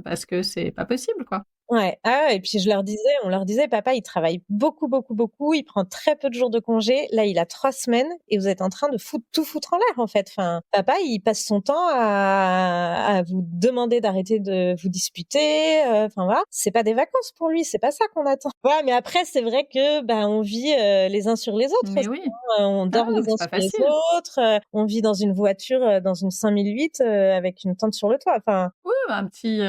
parce que c'est pas possible, quoi. Ouais, ah ouais, et puis on leur disait, papa, il travaille beaucoup, beaucoup, beaucoup, il prend très peu de jours de congé. Là, il a 3 semaines et vous êtes en train de tout foutre en l'air, en fait. Enfin, papa, il passe son temps à vous demander d'arrêter de vous disputer. Enfin, voilà. C'est pas des vacances pour lui, c'est pas ça qu'on attend. Ouais, mais après, c'est vrai que, on vit les uns sur les autres Mais aussi, oui. hein. On Ah, dort les mais uns c'est pas sur les facile. autres. On vit dans une voiture, dans une 5008, avec une tente sur le toit. Enfin, Oui, un petit,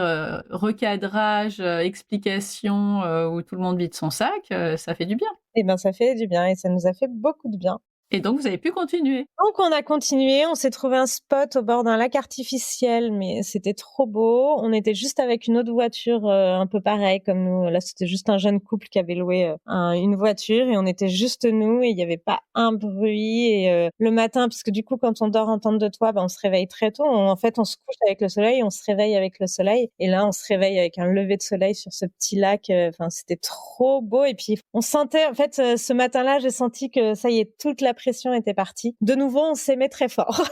recadrage, explication, où tout le monde vide son sac, ça fait du bien. eh ben, ça fait du bien et ça nous a fait beaucoup de bien. Et donc vous avez pu continuer? Donc on a continué, on s'est trouvé un spot au bord d'un lac artificiel, mais c'était trop beau. On était juste avec une autre voiture, un peu pareil comme nous. Là, c'était juste un jeune couple qui avait loué une voiture, et on était juste nous, et il y avait pas un bruit. Et le matin, parce que du coup, quand on dort en tente de toit, on se réveille très tôt. En fait, on se couche avec le soleil, on se réveille avec le soleil. Et là, on se réveille avec un lever de soleil sur ce petit lac. Enfin, c'était trop beau. Et puis, on sentait, en fait, ce matin-là, j'ai senti que ça y est, toute la pression était partie. De nouveau, on s'aimait très fort.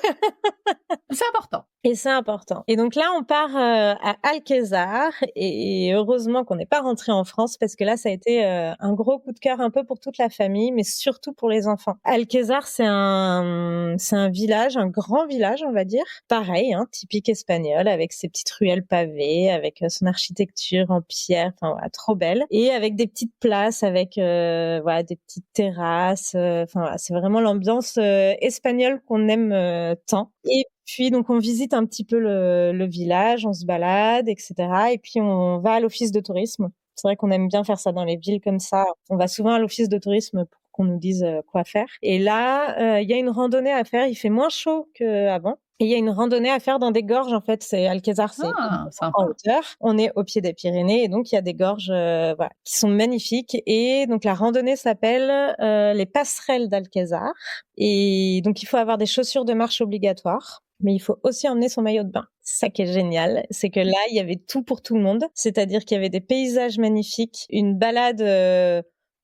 C'est important. Et c'est important. Et donc là, on part à Alcázar, et heureusement qu'on n'est pas rentré en France, parce que là, ça a été un gros coup de cœur un peu pour toute la famille, mais surtout pour les enfants. Alcázar, c'est un village, un grand village, on va dire. Pareil, hein, typique espagnol, avec ses petites ruelles pavées, avec son architecture en pierre, enfin voilà, trop belle. Et avec des petites places, avec voilà, des petites terrasses. Enfin voilà, c'est vraiment l'ambiance espagnole qu'on aime tant. Et puis, donc, on visite un petit peu le village, on se balade, etc. Et puis, on va à l'office de tourisme. C'est vrai qu'on aime bien faire ça dans les villes comme ça. On va souvent à l'office de tourisme pour qu'on nous dise quoi faire. Et là, il y a une randonnée à faire. Il fait moins chaud qu'avant. Et il y a une randonnée à faire dans des gorges, en fait. C'est Alcázar, c'est Ah, en sympa. hauteur. On est au pied des Pyrénées, et donc il y a des gorges voilà, qui sont magnifiques. Et donc la randonnée s'appelle les passerelles d'Alcázar. Et donc il faut avoir des chaussures de marche obligatoires. Mais il faut aussi emmener son maillot de bain. C'est ça qui est génial, c'est que là, il y avait tout pour tout le monde. C'est-à-dire qu'il y avait des paysages magnifiques, une balade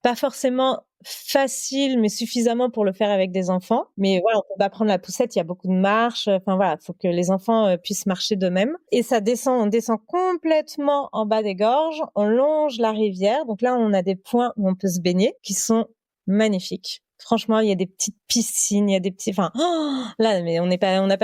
pas forcément facile, mais suffisamment pour le faire avec des enfants. Mais voilà, on peut pas prendre la poussette, il y a beaucoup de marches. Enfin voilà, faut que les enfants puissent marcher d'eux-mêmes. Et on descend complètement en bas des gorges, on longe la rivière. Donc là, on a des points où on peut se baigner qui sont magnifiques. Franchement, il y a des petites piscines, il y a des petits, enfin, là, mais on a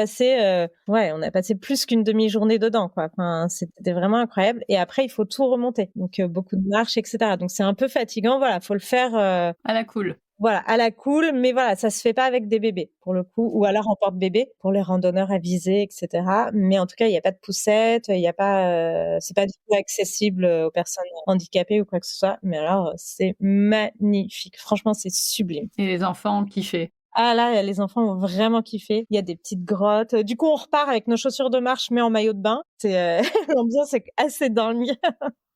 passé plus qu'une demi-journée dedans, quoi. Enfin, c'était vraiment incroyable. Et après, il faut tout remonter. Donc, beaucoup de marches, etc. Donc, c'est un peu fatigant. Voilà, faut le faire, À la cool. voilà, à la cool, mais voilà, ça se fait pas avec des bébés, pour le coup, ou alors en porte-bébé, pour les randonneurs avisés, etc. Mais en tout cas, il y a pas de poussette, il y a pas, c'est pas du tout accessible aux personnes handicapées ou quoi que ce soit. Mais alors, c'est magnifique. Franchement, c'est sublime. Et les enfants ont kiffé. Ah là, les enfants vont vraiment kiffer. Il y a des petites grottes. Du coup, on repart avec nos chaussures de marche, mais en maillot de bain. C'est l'ambiance est assez dingue.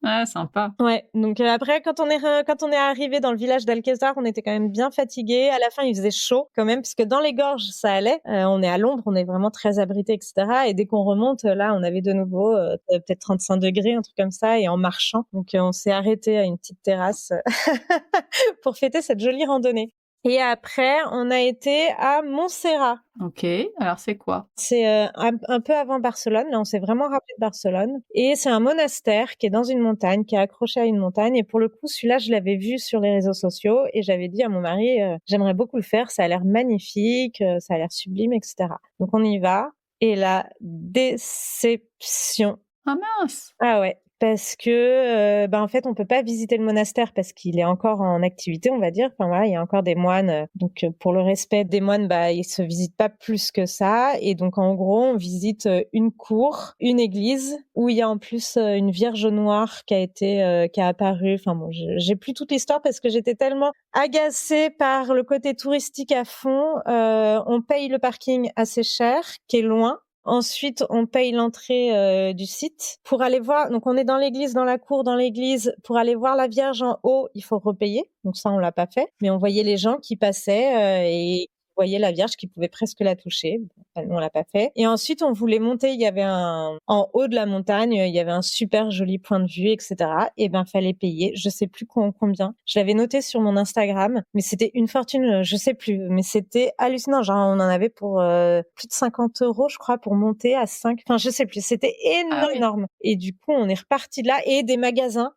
Ah, sympa. Ouais, donc après quand on est arrivé dans le village d'Alcázar, on était quand même bien fatigués. À la fin, il faisait chaud quand même parce que dans les gorges, ça allait. On est à l'ombre, on est vraiment très abrité, etc. Et dès qu'on remonte, là, on avait de nouveau peut-être 35 degrés, un truc comme ça, et en marchant. Donc on s'est arrêté à une petite terrasse pour fêter cette jolie randonnée. Et après, on a été à Montserrat. Ok, alors c'est quoi? C'est un peu avant Barcelone. Là, on s'est vraiment rappelé de Barcelone. Et c'est un monastère qui est dans une montagne, qui est accroché à une montagne. Et pour le coup, celui-là, je l'avais vu sur les réseaux sociaux et j'avais dit à mon mari, j'aimerais beaucoup le faire. Ça a l'air magnifique, ça a l'air sublime, etc. Donc on y va. Et la déception. Ah mince! Ah ouais. Parce que, en fait, on peut pas visiter le monastère parce qu'il est encore en activité, on va dire. Enfin voilà, il y a encore des moines. Donc, pour le respect des moines, ils se visitent pas plus que ça. Et donc, en gros, on visite une cour, une église où il y a en plus une Vierge noire qui a apparu. Enfin bon, j'ai plus toute l'histoire parce que j'étais tellement agacée par le côté touristique à fond. On paye le parking assez cher, qui est loin. Ensuite, on paye l'entrée du site pour aller voir. Donc, on est dans l'église, dans la cour, dans l'église. Pour aller voir la Vierge en haut, il faut repayer. Donc ça, on l'a pas fait. Mais on voyait les gens qui passaient et on voyait la Vierge qui pouvait presque la toucher. Enfin, nous, on l'a pas fait. Et ensuite, on voulait monter. Il y avait en haut de la montagne, il y avait un super joli point de vue, etc. Et fallait payer. Je sais plus combien. Je l'avais noté sur mon Instagram, mais c'était une fortune. Je sais plus, mais c'était hallucinant. Genre, on en avait pour plus de 50 €, je crois, pour monter à 5. Enfin, je sais plus. C'était énorme. Et du coup, on est reparti de là et des magasins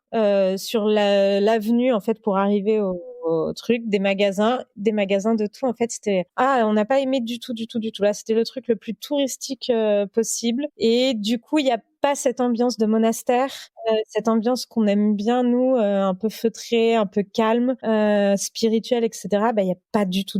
sur l'avenue en fait pour arriver au truc, des magasins de tout. En fait, c'était on n'a pas aimé du tout. Là, c'était le truc le plus touristique possible. Et du coup, il y a pas cette ambiance de monastère, cette ambiance qu'on aime bien nous, un peu feutrée, un peu calme, spirituelle, etc. Il y a pas du tout,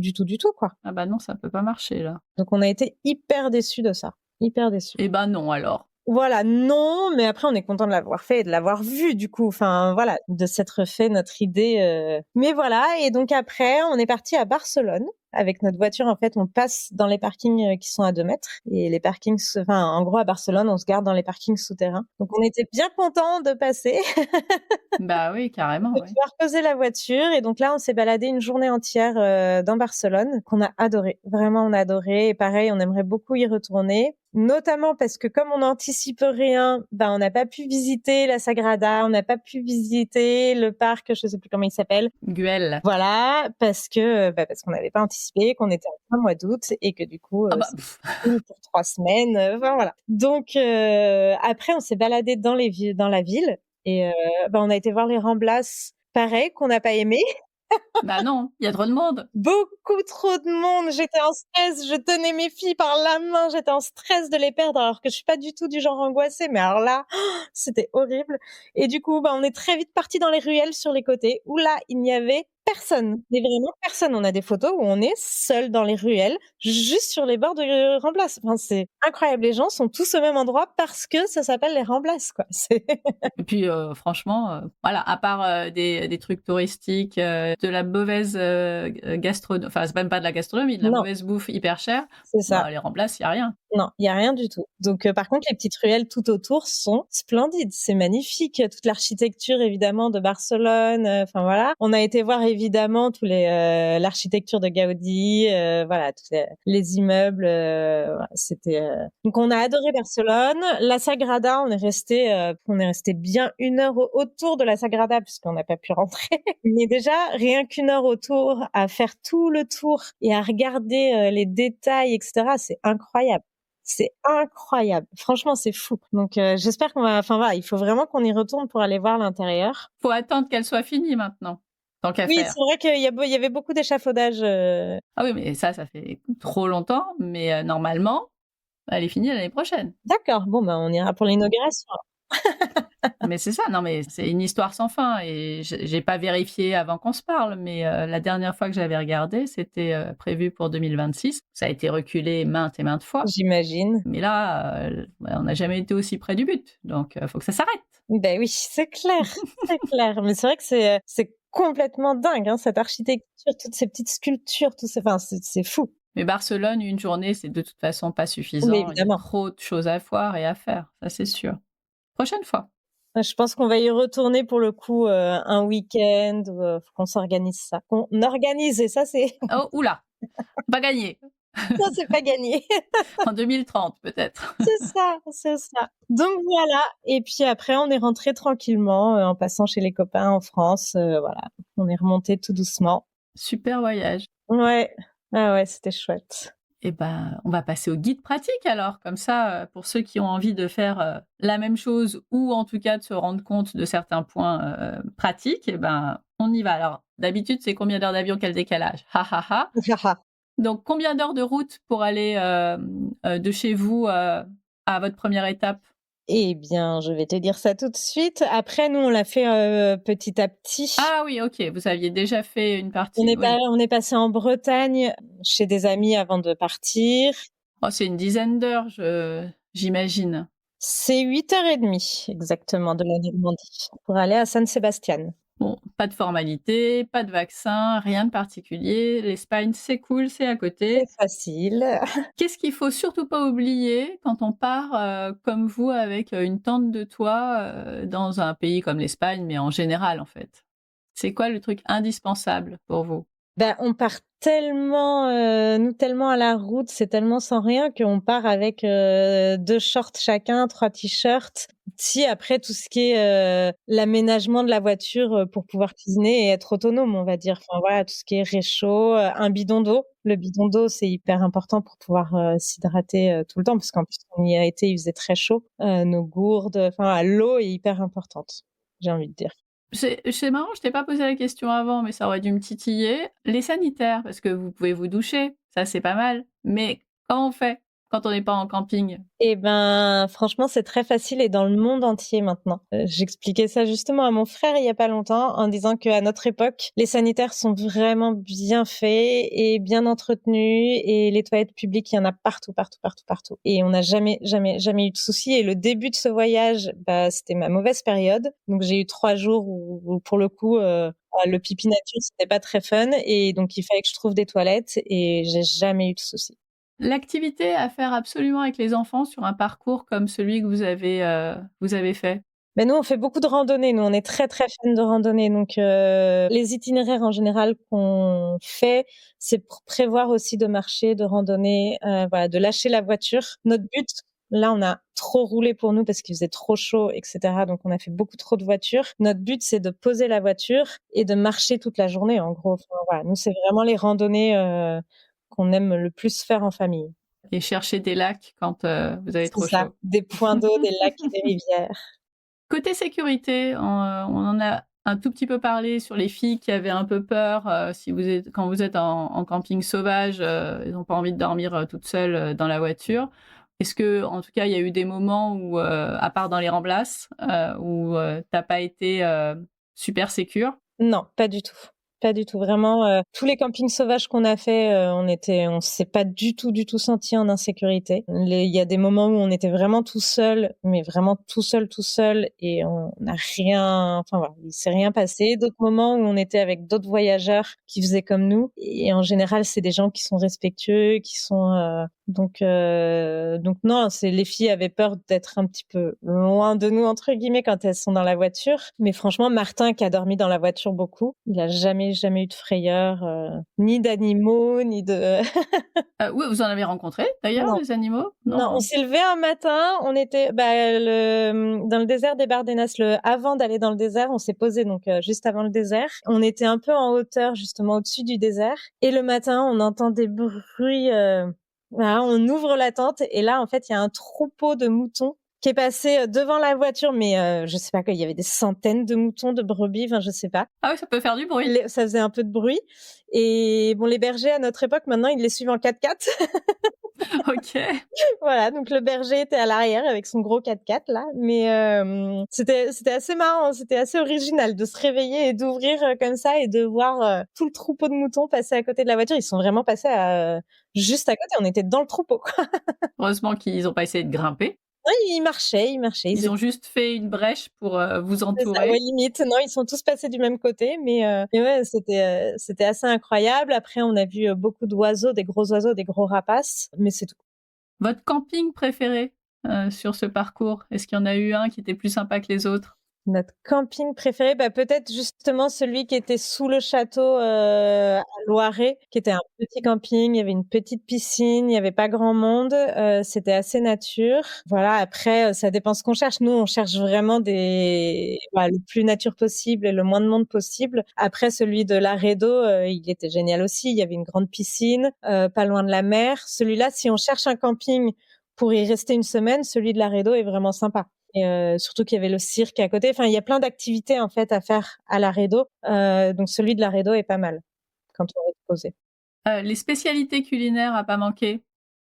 quoi. Ah bah non, ça peut pas marcher là. Donc on a été hyper déçus de ça, hyper déçus. Eh ben non alors. Voilà, non, mais après on est content de l'avoir fait et de l'avoir vu du coup. Enfin voilà, de s'être fait notre idée. Mais voilà, et donc après on est parti à Barcelone. Avec notre voiture, en fait, on passe dans les parkings qui sont à 2 mètres. Et les parkings, en gros, à Barcelone, on se garde dans les parkings souterrains. Donc, on était bien contents de passer. Bah oui, carrément. De pouvoir poser la voiture. Et donc là, on s'est baladé une journée entière dans Barcelone, qu'on a adoré. Vraiment, on a adoré. Et pareil, on aimerait beaucoup y retourner. Notamment parce que comme on n'anticipe rien, on n'a pas pu visiter la Sagrada, on n'a pas pu visiter le parc, je sais plus comment il s'appelle. Güell. Voilà, parce qu'on n'avait pas anticipé, qu'on était en plein mois d'août et que du coup, c'était pour 3 semaines. Enfin voilà. Donc après, on s'est baladé dans la ville et on a été voir les Ramblas, pareil, qu'on n'a pas aimé. Bah non, il y a trop de monde. Beaucoup trop de monde. J'étais en stress. Je tenais mes filles par la main. J'étais en stress de les perdre alors que je suis pas du tout du genre angoissée. Mais alors là, c'était horrible. Et du coup, on est très vite parti dans les ruelles sur les côtés où là, il n'y avait personne. Mais vraiment personne. On a des photos où on est seul dans les ruelles, juste sur les bords de Ramblas. Enfin, c'est incroyable. Les gens sont tous au même endroit parce que ça s'appelle les Ramblas, quoi. Et puis, franchement, voilà, à part des trucs touristiques, de la mauvaise gastronomie, enfin, c'est même pas de la gastronomie, de la mauvaise bouffe hyper chère. C'est ça. Les Ramblas, il y a rien. Non, il y a rien du tout. Donc par contre, les petites ruelles tout autour sont splendides, c'est magnifique, toute l'architecture évidemment de Barcelone, enfin voilà. On a été voir évidemment tous l'architecture de Gaudi, voilà, tous les immeubles, voilà, c'était donc on a adoré Barcelone, la Sagrada, on est resté bien 1 heure autour de la Sagrada puisqu'on n'a pas pu rentrer. Mais déjà rien qu'1 heure autour à faire tout le tour et à regarder les détails, etc., c'est incroyable. C'est incroyable. Franchement, c'est fou. Donc, j'espère il faut vraiment qu'on y retourne pour aller voir l'intérieur. Faut attendre qu'elle soit finie maintenant, tant qu'à faire. Oui, c'est vrai qu'il y avait beaucoup d'échafaudage. Ah oui, mais ça fait trop longtemps. Mais normalement, elle est finie l'année prochaine. D'accord. Bon, on ira pour l'inauguration. Mais c'est ça, non mais c'est une histoire sans fin et j'ai pas vérifié avant qu'on se parle, mais la dernière fois que j'avais regardé, c'était prévu pour 2026. Ça a été reculé maintes et maintes fois. J'imagine. Mais là, on n'a jamais été aussi près du but, donc faut que ça s'arrête. Ben oui, c'est clair, c'est clair. Mais c'est vrai que c'est complètement dingue, hein, cette architecture, toutes ces petites sculptures, enfin, c'est fou. Mais Barcelone, une journée, c'est de toute façon pas Mais suffisant. Il y a évidemment. trop de choses à voir et à faire, ça c'est sûr. Prochaine fois. Je pense qu'on va y retourner pour le coup, un week-end, faut qu'on s'organise ça. Qu'on organise et ça c'est Oh, oula, pas gagné. ça c'est pas gagné. En 2030 peut-être. C'est ça. Donc voilà et puis après on est rentrés tranquillement, en passant chez les copains en France, voilà. On est remontés tout doucement. Super voyage. Ouais. Ah ouais, c'était chouette. Eh ben, on va passer au guide pratique alors. Comme ça, pour ceux qui ont envie de faire la même chose ou en tout cas de se rendre compte de certains points pratiques, eh ben, on y va. Alors, d'habitude, c'est combien d'heures d'avion, quel décalage? Ha ha ha. Donc, combien d'heures de route pour aller de chez vous à votre première étape? Eh bien, je vais te dire ça tout de suite. Après, nous, on l'a fait petit à petit. Ah oui, ok, vous aviez déjà fait une partie. On est passé en Bretagne chez des amis avant de partir. Oh, c'est une dizaine d'heures, j'imagine. C'est 8h30 exactement de la Normandie pour aller à San Sebastian. Bon, pas de formalité, pas de vaccin, rien de particulier. L'Espagne, c'est cool, c'est à côté. C'est facile. Qu'est-ce qu'il faut surtout pas oublier quand on part, comme vous avec, une tente de toit, dans un pays comme l'Espagne, mais en général, en fait? C'est quoi le truc indispensable pour vous? Ben, on part tellement, nous, tellement à la route, c'est tellement sans rien qu'on part avec 2 shorts chacun, 3 t-shirts. Si après tout ce qui est l'aménagement de la voiture pour pouvoir cuisiner et être autonome, on va dire. Enfin voilà, tout ce qui est réchaud, un bidon d'eau. Le bidon d'eau, c'est hyper important pour pouvoir s'hydrater tout le temps, parce qu'en plus on y a été, il faisait très chaud. Nos gourdes, enfin l'eau est hyper importante, j'ai envie de dire. C'est marrant, je t'ai pas posé la question avant, mais ça aurait dû me titiller. Les sanitaires, parce que vous pouvez vous doucher, ça c'est pas mal. Mais comment on fait quand on n'est pas en camping? Eh ben, franchement, c'est très facile et dans le monde entier maintenant. J'expliquais ça justement à mon frère il y a pas longtemps en disant qu'à notre époque, les sanitaires sont vraiment bien faits et bien entretenus et les toilettes publiques, il y en a partout, partout, partout, partout. Et on n'a jamais, jamais, jamais eu de soucis. Et le début de ce voyage, bah, c'était ma mauvaise période. Donc j'ai eu 3 jours où pour le coup, le pipi nature, c'était pas très fun et donc il fallait que je trouve des toilettes et j'ai jamais eu de soucis. L'activité à faire absolument avec les enfants sur un parcours comme celui que vous avez fait? Mais nous, on fait beaucoup de randonnées. Nous, on est très, très fans de randonnées. Donc, les itinéraires en général qu'on fait, c'est pour prévoir aussi de marcher, de randonner, voilà, de lâcher la voiture. Notre but, là, on a trop roulé pour nous parce qu'il faisait trop chaud, et cetera. Donc, on a fait beaucoup trop de voitures. Notre but, c'est de poser la voiture et de marcher toute la journée, en gros. Enfin, voilà, nous, c'est vraiment les randonnées qu'on aime le plus faire en famille. Et chercher des lacs quand, vous avez C'est trop ça, chaud? des points d'eau, des lacs et des rivières. Côté sécurité, on en a un tout petit peu parlé sur les filles qui avaient un peu peur, si vous êtes quand vous êtes en camping sauvage, elles n'ont pas envie de dormir, toutes seules, dans la voiture. Est-ce que, en tout cas, il y a eu des moments où, à part dans les remplaces, où, tu as pas été, super sécure? Non, pas du tout. Pas du tout. Vraiment, tous les campings sauvages qu'on a fait, on s'est pas du tout senti en insécurité. Il y a des moments où on était vraiment tout seul, mais vraiment tout seul et on n'a rien, enfin voilà, il s'est rien passé. D'autres moments où on était avec d'autres voyageurs qui faisaient comme nous et en général, c'est des gens qui sont respectueux, qui sont, donc non, c'est les filles avaient peur d'être un petit peu «loin de nous» entre guillemets quand elles sont dans la voiture. Mais franchement, Martin qui a dormi dans la voiture beaucoup, il a jamais eu de frayeur, ni d'animaux, ni de Oui, vous en avez rencontré d'ailleurs non, des animaux? non, on Non? s'est levé un matin, on était, dans le désert des Bardenas, avant d'aller dans le désert, on s'est posé donc juste avant le désert. On était un peu en hauteur justement au-dessus du désert et le matin, on entend des bruits, voilà, on ouvre la tente et là, en fait, il y a un troupeau de moutons qui est passé devant la voiture, mais je sais pas quoi, il y avait des centaines de moutons, de brebis, enfin je sais pas. Ah oui, ça peut faire du bruit. Ça faisait un peu de bruit et bon, les bergers à notre époque, maintenant, ils les suivent en 4x4. OK. Voilà, donc le berger était à l'arrière avec son gros 4x4 là, mais c'était assez marrant, c'était assez original de se réveiller et d'ouvrir comme ça et de voir tout le troupeau de moutons passer à côté de la voiture. Ils sont vraiment passés juste à côté, on était dans le troupeau, quoi. Heureusement qu'ils ont pas essayé de grimper. Ouais, ils marchaient. Ils ont juste fait une brèche pour vous C'est ça, ouais, entourer. limite. Non, ils sont tous passés du même côté, mais ouais, c'était assez incroyable. Après, on a vu beaucoup d'oiseaux, des gros oiseaux, des gros rapaces, mais c'est tout. Votre camping préféré sur ce parcours? Est-ce qu'il y en a eu un qui était plus sympa que les autres? Notre camping préféré, bah, peut-être justement celui qui était sous le château, à Loiret, qui était un petit camping. Il y avait une petite piscine, il y avait pas grand monde, c'était assez nature. Voilà, après, ça dépend ce qu'on cherche. Nous, on cherche vraiment le plus nature possible et le moins de monde possible. Après, celui de Laredo, il était génial aussi. Il y avait une grande piscine, pas loin de la mer. Celui-là, si on cherche un camping pour y rester une semaine, celui de Laredo est vraiment sympa. Et surtout qu'il y avait le cirque à côté. Enfin, il y a plein d'activités en fait à faire à Laredo. Donc celui de Laredo est pas mal quand on veut se poser. Les spécialités culinaires à pas manquer,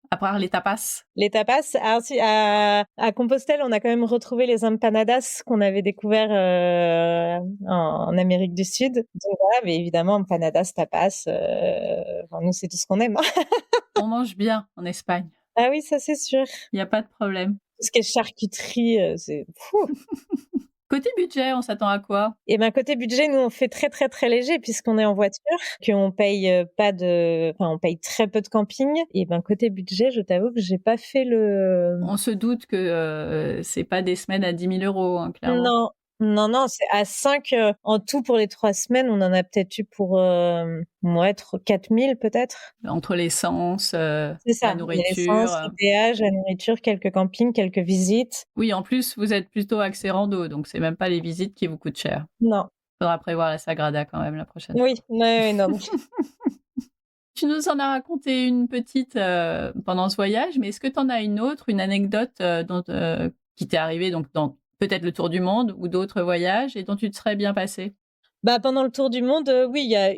à part les tapas. Les tapas, alors si, à Compostelle, on a quand même retrouvé les empanadas qu'on avait découvert en Amérique du Sud. Donc voilà, mais évidemment, empanadas, tapas, enfin, nous c'est tout ce qu'on aime. On mange bien en Espagne. Ah oui, ça c'est sûr. Il n'y a pas de problème. Tout ce qui est charcuterie, c'est fou. Côté budget, on s'attend à quoi? Et ben côté budget, nous on fait très très très léger puisqu'on est en voiture, qu'on paye on paye très peu de camping. Et ben côté budget, je t'avoue que j'ai pas fait le. On se doute que c'est pas des semaines à 10 000 euros, hein, clairement. Non, non, c'est à 5 en tout pour les 3 semaines. On en a peut-être eu pour 4 000 peut-être. Entre l'essence, C'est ça. la Il y a l'essence, nourriture. le péage, la nourriture, quelques campings, quelques visites. Oui, en plus, vous êtes plutôt axé rando, donc c'est même pas les visites qui vous coûtent cher. Non. Faudra prévoir la Sagrada quand même la prochaine fois. Oui, ouais, non. Tu nous en as raconté une petite pendant ce voyage, mais est-ce que tu en as une autre, une anecdote qui t'est arrivée donc dans peut-être le tour du monde ou d'autres voyages et dont tu te serais bien passé? Bah, pendant le tour du monde, oui, il y a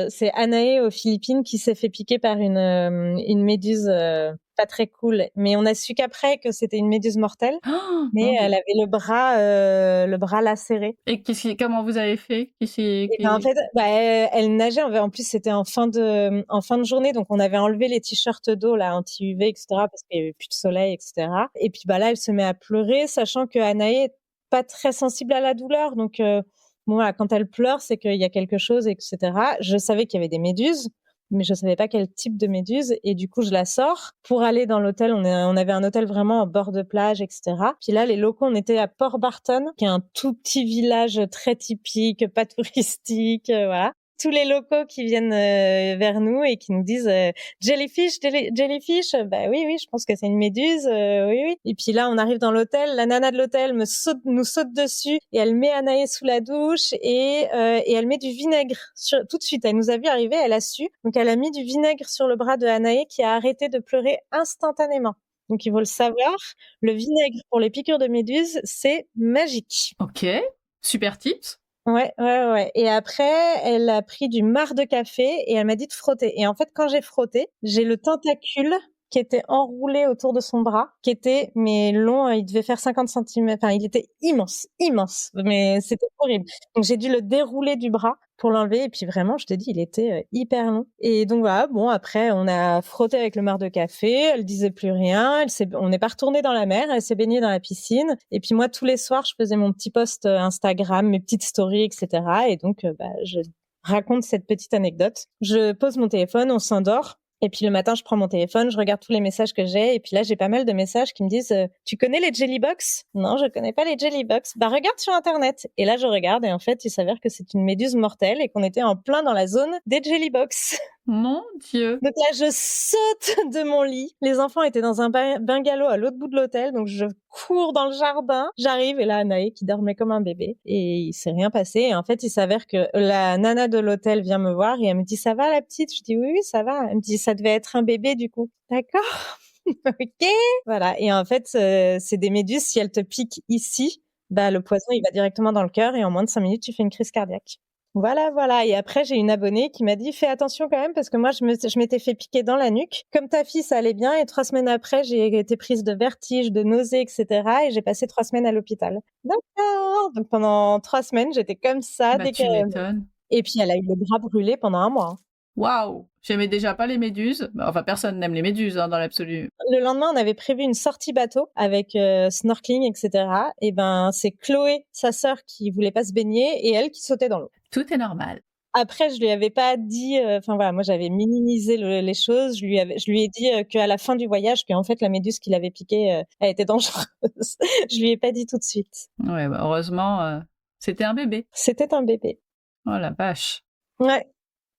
c'est Anaé aux Philippines qui s'est fait piquer par une méduse, pas très cool. Mais on a su qu'après que c'était une méduse mortelle, Oh, mais mon Dieu. elle avait le bras lacéré. Et comment vous avez fait? Et ben, en fait, elle nageait. En plus, c'était en fin de journée, donc on avait enlevé les t-shirts d'eau là, anti-UV, etc., parce qu'il y avait plus de soleil, etc. Et puis là, elle se met à pleurer, sachant que Anaé est pas très sensible à la douleur, donc bon, voilà, quand elle pleure, c'est qu'il y a quelque chose, etc. Je savais qu'il y avait des méduses, mais je savais pas quel type de méduse. Et du coup, je la sors pour aller dans l'hôtel. On avait un hôtel vraiment en bord de plage, etc. Puis là, les locaux, on était à Port Barton, qui est un tout petit village très typique, pas touristique, voilà. Tous les locaux qui viennent vers nous et qui nous disent jellyfish, jellyfish. Bah oui, je pense que c'est une méduse. Oui, oui. Et puis là, on arrive dans l'hôtel. La nana de l'hôtel nous saute dessus et elle met Anaïs sous la douche et elle met du vinaigre tout de suite. Elle nous a vu arriver, elle a su. Donc elle a mis du vinaigre sur le bras de Anaïs qui a arrêté de pleurer instantanément. Donc il faut le savoir, le vinaigre pour les piqûres de méduses, c'est magique. Ok, super tips. Ouais. Et après, elle a pris du marc de café et elle m'a dit de frotter. Et en fait, quand j'ai frotté, j'ai le tentacule qui était enroulé autour de son bras, qui était, mais long, il devait faire 50 centimètres. Enfin, il était immense, mais c'était horrible. Donc, j'ai dû le dérouler du bras pour l'enlever. Et puis vraiment, je te dis, il était hyper long. Et donc voilà, bon, après, on a frotté avec le marc de café. Elle disait plus rien. On n'est pas retourné dans la mer. Elle s'est baignée dans la piscine. Et puis moi, tous les soirs, je faisais mon petit post Instagram, mes petites stories, etc. Et donc, je raconte cette petite anecdote. Je pose mon téléphone, on s'endort. Et puis le matin, je prends mon téléphone, je regarde tous les messages que j'ai. Et puis là, j'ai pas mal de messages qui me disent tu connais les Jellybox? Non, je connais pas les Jellybox. Bah regarde sur Internet. Et là, je regarde et en fait, il s'avère que c'est une méduse mortelle et qu'on était en plein dans la zone des Jellybox. Mon Dieu. Donc là, je saute de mon lit. Les enfants étaient dans un bungalow à l'autre bout de l'hôtel, donc je cours dans le jardin. J'arrive et là, Anaï qui dormait comme un bébé et il s'est rien passé. Et en fait, il s'avère que la nana de l'hôtel vient me voir et elle me dit ça va la petite? Je dis oui, ça va. Elle me dit ça devait être un bébé du coup. D'accord. Ok. Voilà. Et en fait, c'est des méduses. Si elles te piquent ici, le poison il va directement dans le cœur et en moins de 5 minutes, tu fais une crise cardiaque. Voilà. Et après, j'ai une abonnée qui m'a dit, fais attention quand même, parce que moi, je m'étais fait piquer dans la nuque. Comme ta fille, ça allait bien. Et 3 semaines après, j'ai été prise de vertige, de nausées, etc. Et j'ai passé 3 semaines à l'hôpital. D'accord. Donc, pendant 3 semaines, j'étais comme ça. Bah, tu m'étonnes. Et puis, elle a eu le bras brûlé pendant 1 mois. Waouh, J'aimais déjà pas les méduses. Enfin, personne n'aime les méduses dans l'absolu. Le lendemain, on avait prévu une sortie bateau avec snorkeling, etc. Et ben, c'est Chloé, sa sœur, qui voulait pas se baigner et elle qui sautait dans l'eau. Tout est normal. Après, je lui avais pas dit. Enfin voilà, moi j'avais minimisé les choses. Je lui ai dit qu'à la fin du voyage, qu'en fait la méduse qui l'avait piquée, elle était dangereuse. Je lui ai pas dit tout de suite. Ouais, heureusement, c'était un bébé. C'était un bébé. Oh la vache. Ouais.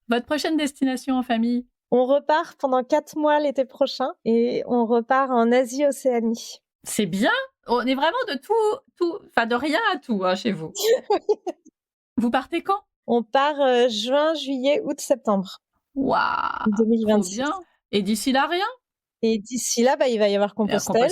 Votre prochaine destination en famille? On repart pendant 4 mois l'été prochain et on repart en Asie-Océanie. C'est bien. On est vraiment de tout, enfin de rien à tout chez vous. Vous partez quand? On part juin, juillet, août, septembre. Waouh, 2026. trop bien. Et d'ici là, rien? Et d'ici là, il va y avoir Compostelle.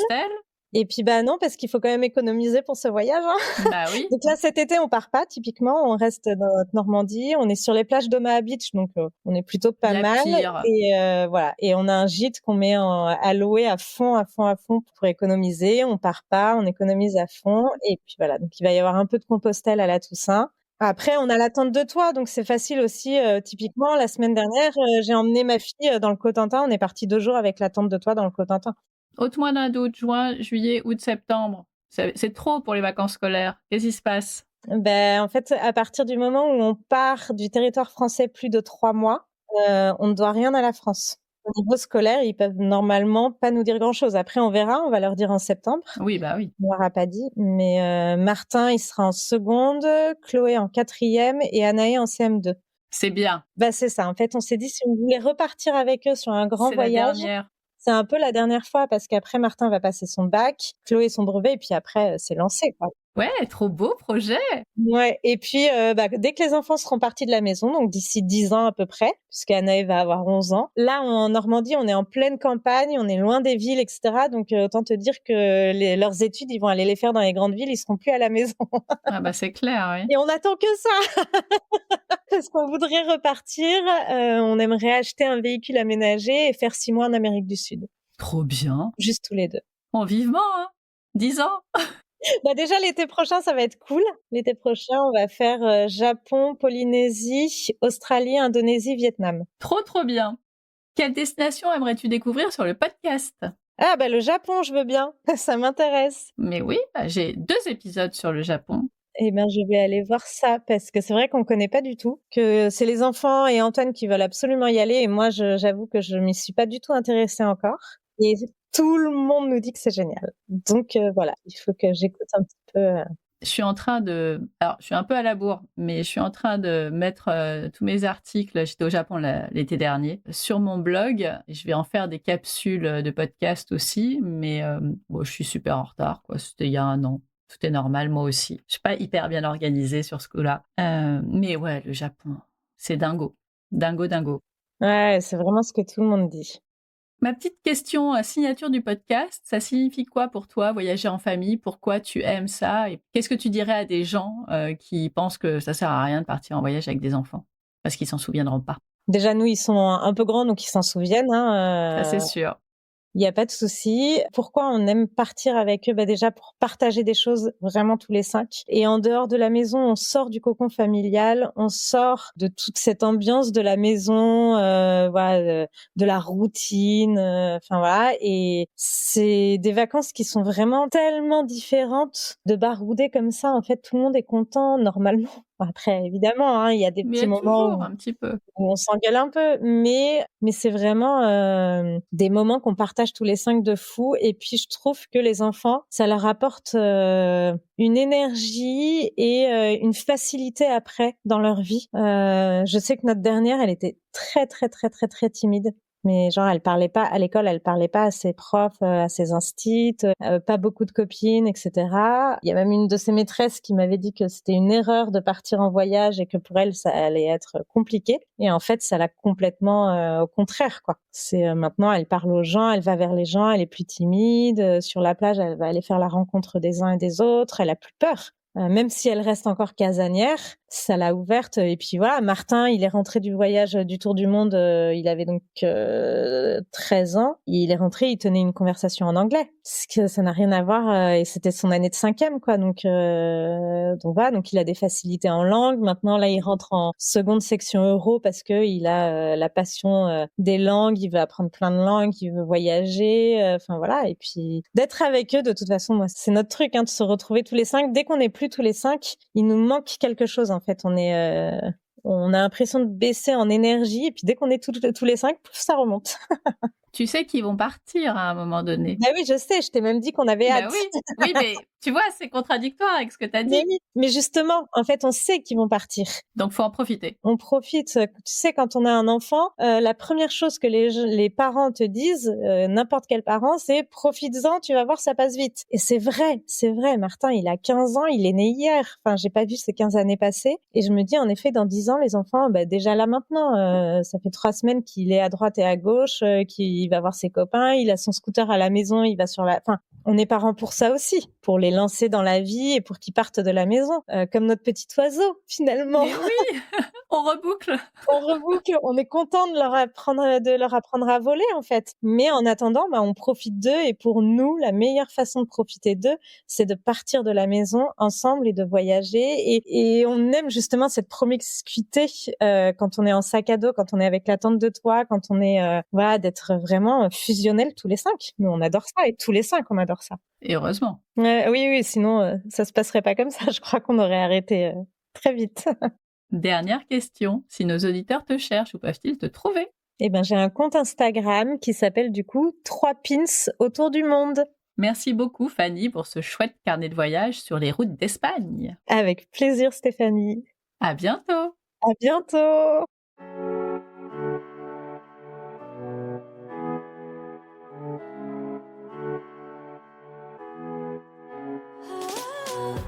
Et puis non, parce qu'il faut quand même économiser pour ce voyage. Hein. Bah oui. Donc là, cet été, on part pas. Typiquement, on reste dans notre Normandie. On est sur les plages d'Omaha Beach, donc on est plutôt pas mal. Pire. Et voilà. Et on a un gîte qu'on met à louer à fond pour économiser. On part pas, on économise à fond. Et puis voilà. Donc il va y avoir un peu de Compostelle à la Toussaint. Après, on a la tente de toit, donc c'est facile aussi. Typiquement, la semaine dernière, j'ai emmené ma fille dans le Cotentin. On est parti 2 jours avec la tente de toit dans le Cotentin. Autre mois d'août, juin, juillet, août, septembre. C'est trop pour les vacances scolaires. Qu'est-ce qui se passe? En fait, à partir du moment où on part du territoire français plus de 3 mois, on ne doit rien à la France. Au niveau scolaire, ils peuvent normalement pas nous dire grand-chose. Après, on verra, on va leur dire en septembre. Oui, bah oui. On leur a pas dit. Mais Martin, il sera en seconde, Chloé en 4e et Anaë en CM2. C'est bien. C'est ça. En fait, on s'est dit, si on voulait repartir avec eux sur un grand voyage, la dernière. C'est un peu la dernière fois parce qu'après, Martin va passer son bac, Chloé son brevet, et puis après, c'est lancé, quoi. Ouais, trop beau projet. Ouais, et puis dès que les enfants seront partis de la maison, donc d'ici 10 ans à peu près, puisqu'Anaë va avoir 11 ans, là en Normandie, on est en pleine campagne, on est loin des villes, etc. Donc autant te dire que leurs études, ils vont aller les faire dans les grandes villes, ils seront plus à la maison. Ah bah c'est clair, oui. Et on attend que ça parce qu'on voudrait repartir, on aimerait acheter un véhicule aménagé et faire 6 mois en Amérique du Sud. Trop bien. Juste tous les deux. Bon, vivement, 10 ans. Déjà, l'été prochain, ça va être cool. L'été prochain, on va faire Japon, Polynésie, Australie, Indonésie, Vietnam. Trop bien. Quelle destination aimerais-tu découvrir sur le podcast? Ah, le Japon, je veux bien. Ça m'intéresse. Mais oui, j'ai 2 épisodes sur le Japon. Eh bien, je vais aller voir ça parce que c'est vrai qu'on connaît pas du tout, que c'est les enfants et Antoine qui veulent absolument y aller et moi, j'avoue que je m'y suis pas du tout intéressée encore. Et tout le monde nous dit que c'est génial. Donc voilà, il faut que j'écoute un petit peu. Je suis en train de... Alors, je suis un peu à la bourre, mais je suis en train de mettre tous mes articles, j'étais au Japon l'été dernier, sur mon blog. Je vais en faire des capsules de podcast aussi, mais je suis super en retard, quoi. C'était il y a 1 an. Tout est normal, moi aussi. Je suis pas hyper bien organisée sur ce coup-là. Mais ouais, le Japon, c'est dingo. Dingo. Ouais, c'est vraiment ce que tout le monde dit. Ma petite question signature du podcast, ça signifie quoi pour toi, voyager en famille? Pourquoi tu aimes ça? Et qu'est-ce que tu dirais à des gens qui pensent que ça sert à rien de partir en voyage avec des enfants? Parce qu'ils s'en souviendront pas. Déjà, nous, ils sont un peu grands, donc ils s'en souviennent. Ça, c'est sûr. Il n'y a pas de souci. Pourquoi on aime partir avec eux? Déjà pour partager des choses vraiment tous les 5. Et en dehors de la maison, on sort du cocon familial, on sort de toute cette ambiance de la maison, de la routine. Voilà. Et c'est des vacances qui sont vraiment tellement différentes de barouder comme ça. En fait, tout le monde est content normalement. Après, évidemment, il y a des petits moments toujours un petit peu où on s'engueule un peu, mais c'est vraiment des moments qu'on partage tous les 5 de fou. Et puis je trouve que les enfants, ça leur apporte une énergie et une facilité après dans leur vie. Je sais que notre dernière, elle était très très très très très timide. Mais genre, elle parlait pas à l'école, elle parlait pas à ses profs, à ses instits, pas beaucoup de copines, etc. Il y a même une de ses maîtresses qui m'avait dit que c'était une erreur de partir en voyage et que pour elle, ça allait être compliqué. Et en fait, ça l'a complètement au contraire, quoi. C'est maintenant, elle parle aux gens, elle va vers les gens, elle est plus timide. Sur la plage, elle va aller faire la rencontre des uns et des autres. Elle a plus peur. Même si elle reste encore casanière, ça l'a ouverte. Et puis voilà, Martin, il est rentré du voyage du Tour du Monde, il avait donc 13 ans. Il est rentré, il tenait une conversation en anglais. Ça n'a rien à voir, et c'était son année de 5e, quoi. Donc voilà, donc il a des facilités en langue. Maintenant, là, il rentre en seconde section euro parce que il a la passion des langues. Il veut apprendre plein de langues, il veut voyager. Enfin voilà, et puis d'être avec eux, de toute façon, moi, c'est notre truc, de se retrouver tous les 5. Dès qu'on n'est plus tous les 5, il nous manque quelque chose, en fait. On a l'impression de baisser en énergie, et puis dès qu'on est tous les 5, pouf, ça remonte. Tu sais qu'ils vont partir à un moment donné. Ah oui, je sais, je t'ai même dit qu'on avait hâte. Oui, mais tu vois, c'est contradictoire avec ce que tu as dit. Mais oui, mais justement, en fait, on sait qu'ils vont partir. Donc, faut en profiter. On profite. Tu sais, quand on a un enfant, la première chose que les parents te disent, n'importe quel parent, c'est profites-en, tu vas voir, ça passe vite. Et c'est vrai. Martin, il a 15 ans, il est né hier. Enfin, j'ai pas vu ces 15 années passer. Et je me dis, en effet, dans 10 ans, les enfants, déjà là maintenant, ça fait 3 semaines qu'il est à droite et à gauche, qu'il va voir ses copains, il a son scooter à la maison, il va enfin, on est parents pour ça aussi, pour les lancer dans la vie et pour qu'ils partent de la maison, comme notre petit oiseau, finalement. Mais oui, on reboucle. On est content de leur apprendre à voler, en fait. Mais en attendant, on profite d'eux, et pour nous, la meilleure façon de profiter d'eux, c'est de partir de la maison ensemble et de voyager. Et on aime justement cette promiscuité quand on est en sac à dos, quand on est avec la tente de toit, quand on est d'être vraiment fusionnels tous les 5. Nous, on adore ça, et tous les 5, on adore ça. Et heureusement. Oui, sinon ça se passerait pas comme ça. Je crois qu'on aurait arrêté très vite. Dernière question, si nos auditeurs te cherchent, où peuvent-ils te trouver? J'ai un compte Instagram qui s'appelle du coup 3 pins autour du monde. Merci beaucoup Fanny pour ce chouette carnet de voyage sur les routes d'Espagne. Avec plaisir Stéphanie. À bientôt. À bientôt.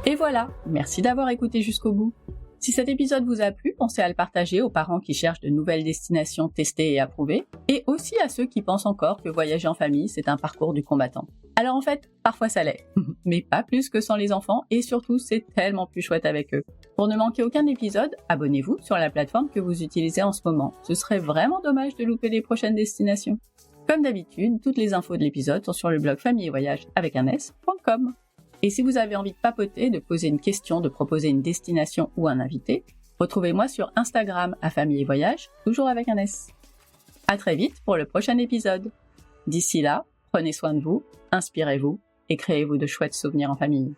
Et voilà, merci d'avoir écouté jusqu'au bout. Si cet épisode vous a plu, pensez à le partager aux parents qui cherchent de nouvelles destinations testées et approuvées, et aussi à ceux qui pensent encore que voyager en famille, c'est un parcours du combattant. Alors en fait, parfois ça l'est, mais pas plus que sans les enfants, et surtout c'est tellement plus chouette avec eux. Pour ne manquer aucun épisode, abonnez-vous sur la plateforme que vous utilisez en ce moment. Ce serait vraiment dommage de louper les prochaines destinations. Comme d'habitude, toutes les infos de l'épisode sont sur le blog famille et voyage avec un s.com. Et si vous avez envie de papoter, de poser une question, de proposer une destination ou un invité, retrouvez-moi sur Instagram à Famille et Voyage, toujours avec un S. À très vite pour le prochain épisode. D'ici là, prenez soin de vous, inspirez-vous et créez-vous de chouettes souvenirs en famille.